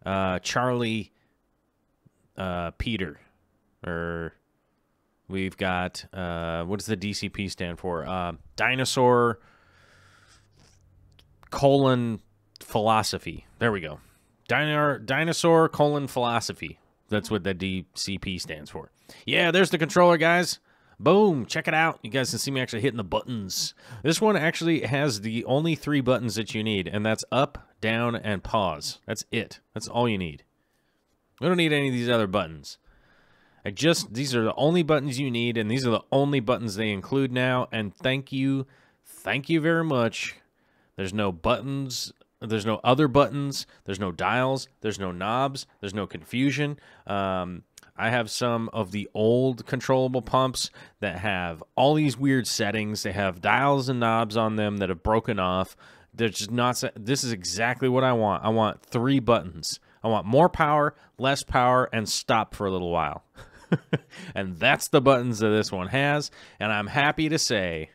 S1: Charlie, Peter, or we've got, what does the DCP stand for? Dinosaur, philosophy. There we go. Dinosaur, philosophy. That's what the DCP stands for. Yeah, there's the controller, guys. Boom, check it out. You guys can see me actually hitting the buttons. This one actually has the only 3 buttons that you need, and that's up, down, and pause. That's it. That's all you need. We don't need any of these other buttons. These are the only buttons you need, and these are the only buttons they include now, and thank you very much. There's no buttons, there's no other buttons, there's no dials, there's no knobs, there's no confusion. I have some of the old controllable pumps that have all these weird settings. They have dials and knobs on them that have broken off. They're just not, this is exactly what I want. I want 3 buttons. I want more power, less power, and stop for a little while. And that's the buttons that this one has, and I'm happy to say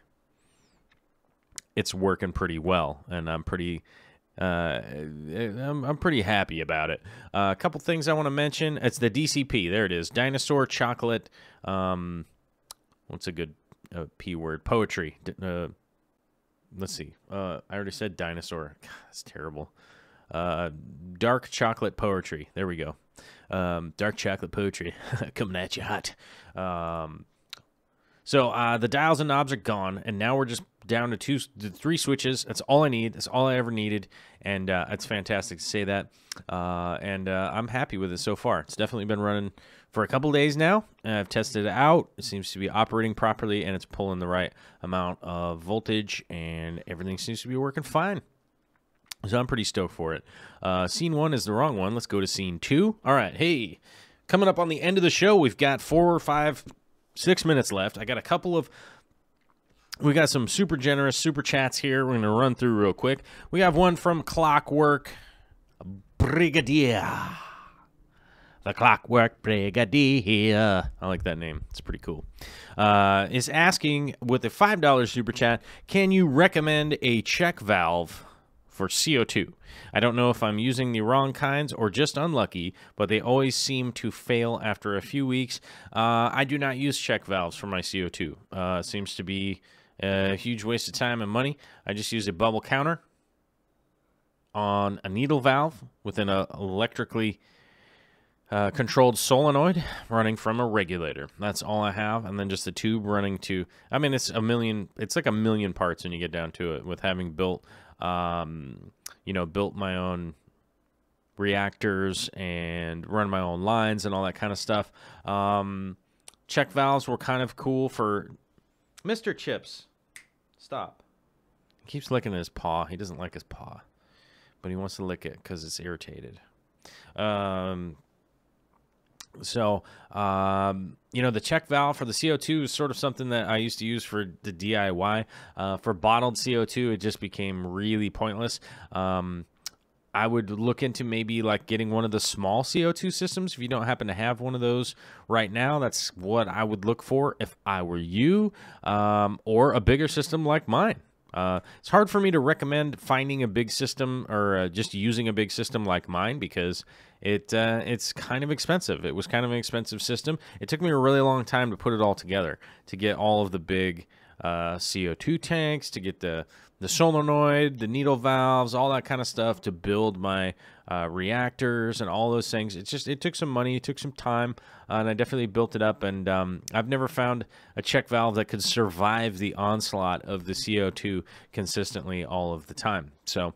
S1: it's working pretty well, and I'm pretty happy about it. A couple things I want to mention. It's the DCP. There it is. Dinosaur, chocolate. What's a good P word? Poetry. Let's see. I already said dinosaur. God, that's terrible. Dark chocolate poetry. There we go. Dark chocolate poetry coming at you hot. So the dials and knobs are gone, and now we're just down to 3 switches. That's all I need. That's all I ever needed, and it's fantastic to say that. And I'm happy with it so far. It's definitely been running for a couple days now. I've tested it out. It seems to be operating properly, and it's pulling the right amount of voltage, and everything seems to be working fine. So I'm pretty stoked for it. Scene 1 is the wrong one. Let's go to scene 2. All right, hey, coming up on the end of the show, we've got 4, 5, 6 minutes left. I got we got some super generous super chats here. We're going to run through real quick. We have one from Clockwork Brigadier. The Clockwork Brigadier. I like that name. It's pretty cool. Is asking with a $5 super chat, can you recommend a check valve for CO2? I don't know if I'm using the wrong kinds or just unlucky, but they always seem to fail after a few weeks. I do not use check valves for my CO2. It seems to be a huge waste of time and money. I just use a bubble counter on a needle valve with an electrically controlled solenoid running from a regulator. That's all I have, and then just a tube running to, I mean, it's like a million parts when you get down to it, with having built built my own reactors and run my own lines and all that kind of stuff. Check valves were kind of cool for Mr. Chips. Stop. He keeps licking his paw. He doesn't like his paw, but he wants to lick it because it's irritated. The check valve for the CO2 is sort of something that I used to use for the DIY. For bottled CO2, it just became really pointless. I I would look into maybe like getting one of the small CO2 systems. If you don't happen to have one of those right now, that's what I would look for if I were you, or a bigger system like mine. It's hard for me to recommend finding a big system or just using a big system like mine because it's kind of expensive. It was kind of an expensive system. It took me a really long time to put it all together, to get all of the big CO2 tanks, to get the solenoid, the needle valves, all that kind of stuff, to build my reactors and all those things. It took some money, it took some time, and I definitely built it up. And I've never found a check valve that could survive the onslaught of the CO2 consistently all of the time. So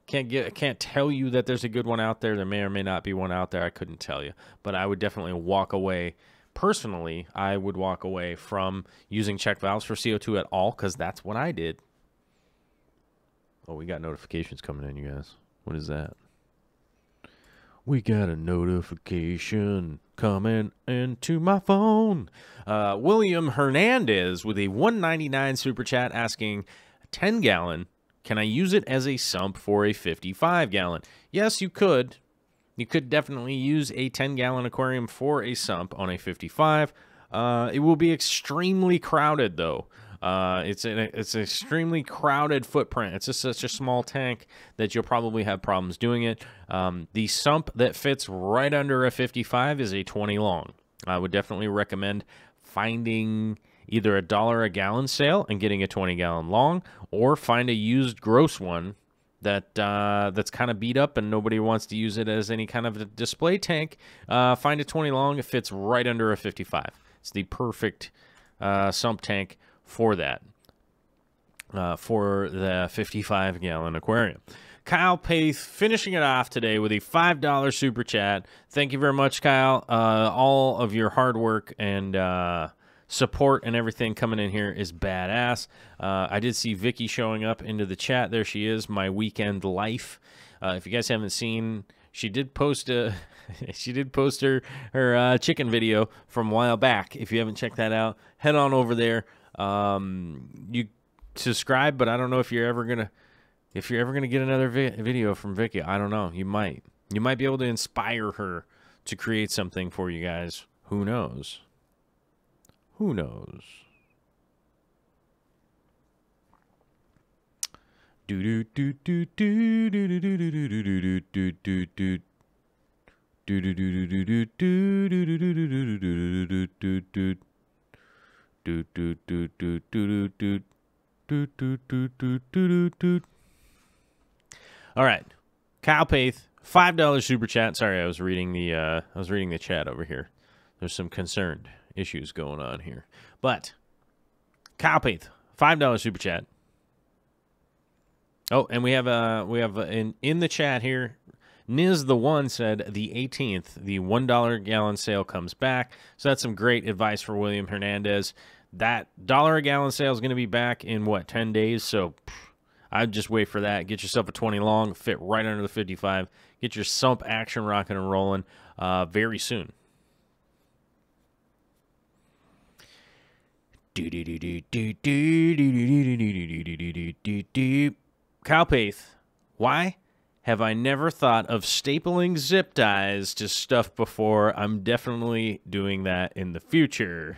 S1: can't tell you that there's a good one out there. There may or may not be one out there. I couldn't tell you, but I would definitely walk away. Personally, I would walk away from using check valves for CO2 at all, because that's what I did. Oh, we got notifications coming in, you guys. What is that? We got a notification coming into my phone. William Hernandez with a $1.99 super chat asking, 10-gallon, can I use it as a sump for a 55-gallon? Yes, you could. You could definitely use a 10-gallon aquarium for a sump on a 55. It will be extremely crowded, though. It's an extremely crowded footprint. It's just such a small tank that you'll probably have problems doing it. The sump that fits right under a 55 is a 20 long. I would definitely recommend finding either $1 a gallon sale and getting a 20-gallon long, or find a used gross one that's kind of beat up and nobody wants to use it as any kind of a display tank. Find a 20 long. It fits right under a 55. It's the perfect sump tank for that, for the 55-gallon aquarium. Kyle Paith finishing it off today with a $5 super chat. Thank you very much, Kyle. All of your hard work and support and everything coming in here is badass. I did see Vicky showing up into the chat. There she is, my weekend life. If you guys haven't seen, she did post her chicken video from a while back. If you haven't checked that out, head on over there. You subscribe, but I don't know if you're ever gonna get another video from Vicky. I don't know. You might be able to inspire her to create something for you guys. Who knows? Who knows? Do do do do do do do do do do do do do. Do do do do do do do do do do do do do. Do do do do do do do do do do do do. All right, Kyle Paith, $5 super chat. Sorry, I was reading the chat over here. There's some concerned issues going on here, but Kyle Paith, $5 super chat. Oh, and we have in the chat here. Niz the One said the 18th, the $1 gallon sale comes back. So that's some great advice for William Hernandez. That $1 a gallon sale is going to be back in, what, 10 days? So I'd just wait for that. Get yourself a 20 long, fit right under the 55. Get your sump action rocking and rolling very soon. Kyle Paith, why have I never thought of stapling zip ties to stuff before? I'm definitely doing that in the future.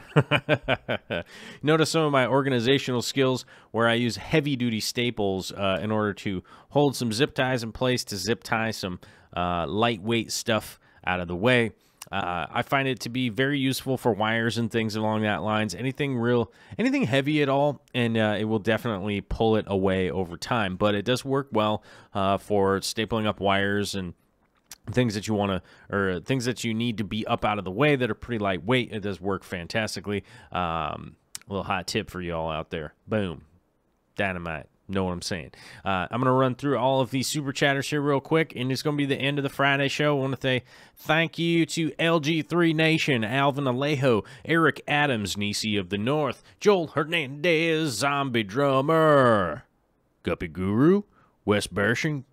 S1: Notice some of my organizational skills where I use heavy-duty staples in order to hold some zip ties in place, to zip tie some lightweight stuff out of the way. I find it to be very useful for wires and things along that lines. Anything heavy at all, and it will definitely pull it away over time. But it does work well for stapling up wires and things that you want to, or things that you need to be up out of the way that are pretty lightweight. It does work fantastically. A little hot tip for you all out there. Boom. Dynamite. Know what I'm saying? I'm going to run through all of these super chatters here real quick, and it's going to be the end of the Friday show. I want to say thank you to LG3 Nation, Alvin Alejo, Eric Adams, Nisi of the North, Joel Hernandez, Zombie Drummer, Guppy Guru, Wes Barshinger.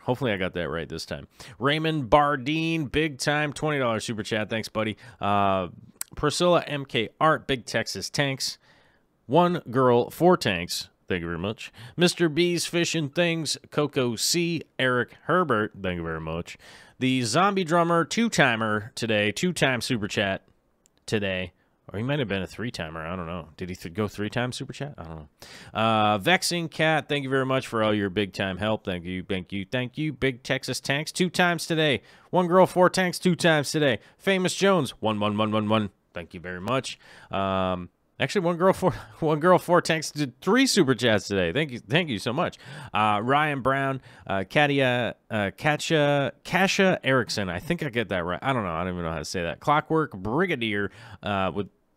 S1: Hopefully I got that right this time. Raymond Bardeen, big time, $20 super chat. Thanks, buddy. Priscilla MK Art, Big Texas Tanks. One Girl, 4 Tanks, thank you very much. Mr. B's Fishing Things, Coco C, Eric Herbert, thank you very much. The Zombie Drummer, two-timer today, two-time super chat today. Or he might have been a three-timer. I don't know. Did he go three-time super chat? I don't know. Vexing Cat, thank you very much for all your big-time help. Thank you, thank you, thank you. Big Texas Tanks, 2 times today. One Girl, 4 Tanks, 2 times today. Famous Jones, 11111. Thank you very much. Actually, one girl, 4 tanks, did 3 super chats today. Thank you so much. Ryan Brown, Katja Erickson. I think I get that right. I don't know. I don't even know how to say that. Clockwork Brigadier,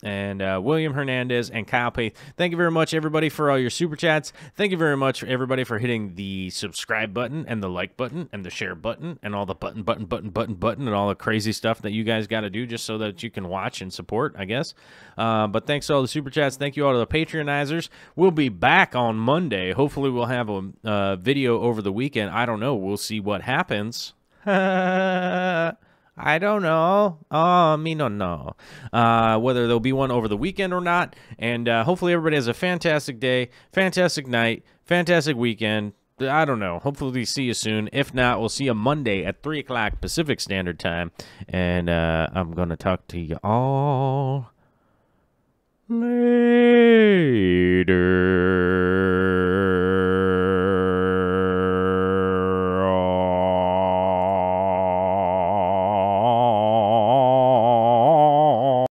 S1: William Hernandez and Kyle Pace. Thank you very much, everybody, for all your super chats. Thank you very much, everybody, for hitting the subscribe button and the like button and the share button and all the button and all the crazy stuff that you guys got to do just so that you can watch and support, I guess. But thanks to all the super chats. Thank you all to the Patreonizers. We'll be back on Monday. Hopefully, we'll have a video over the weekend. I don't know. We'll see what happens. I don't know. Oh, me no know. Whether there'll be one over the weekend or not. And hopefully everybody has a fantastic day, fantastic night, fantastic weekend. I don't know. Hopefully we see you soon. If not, we'll see you Monday at 3 o'clock Pacific Standard Time. And I'm going to talk to you all later.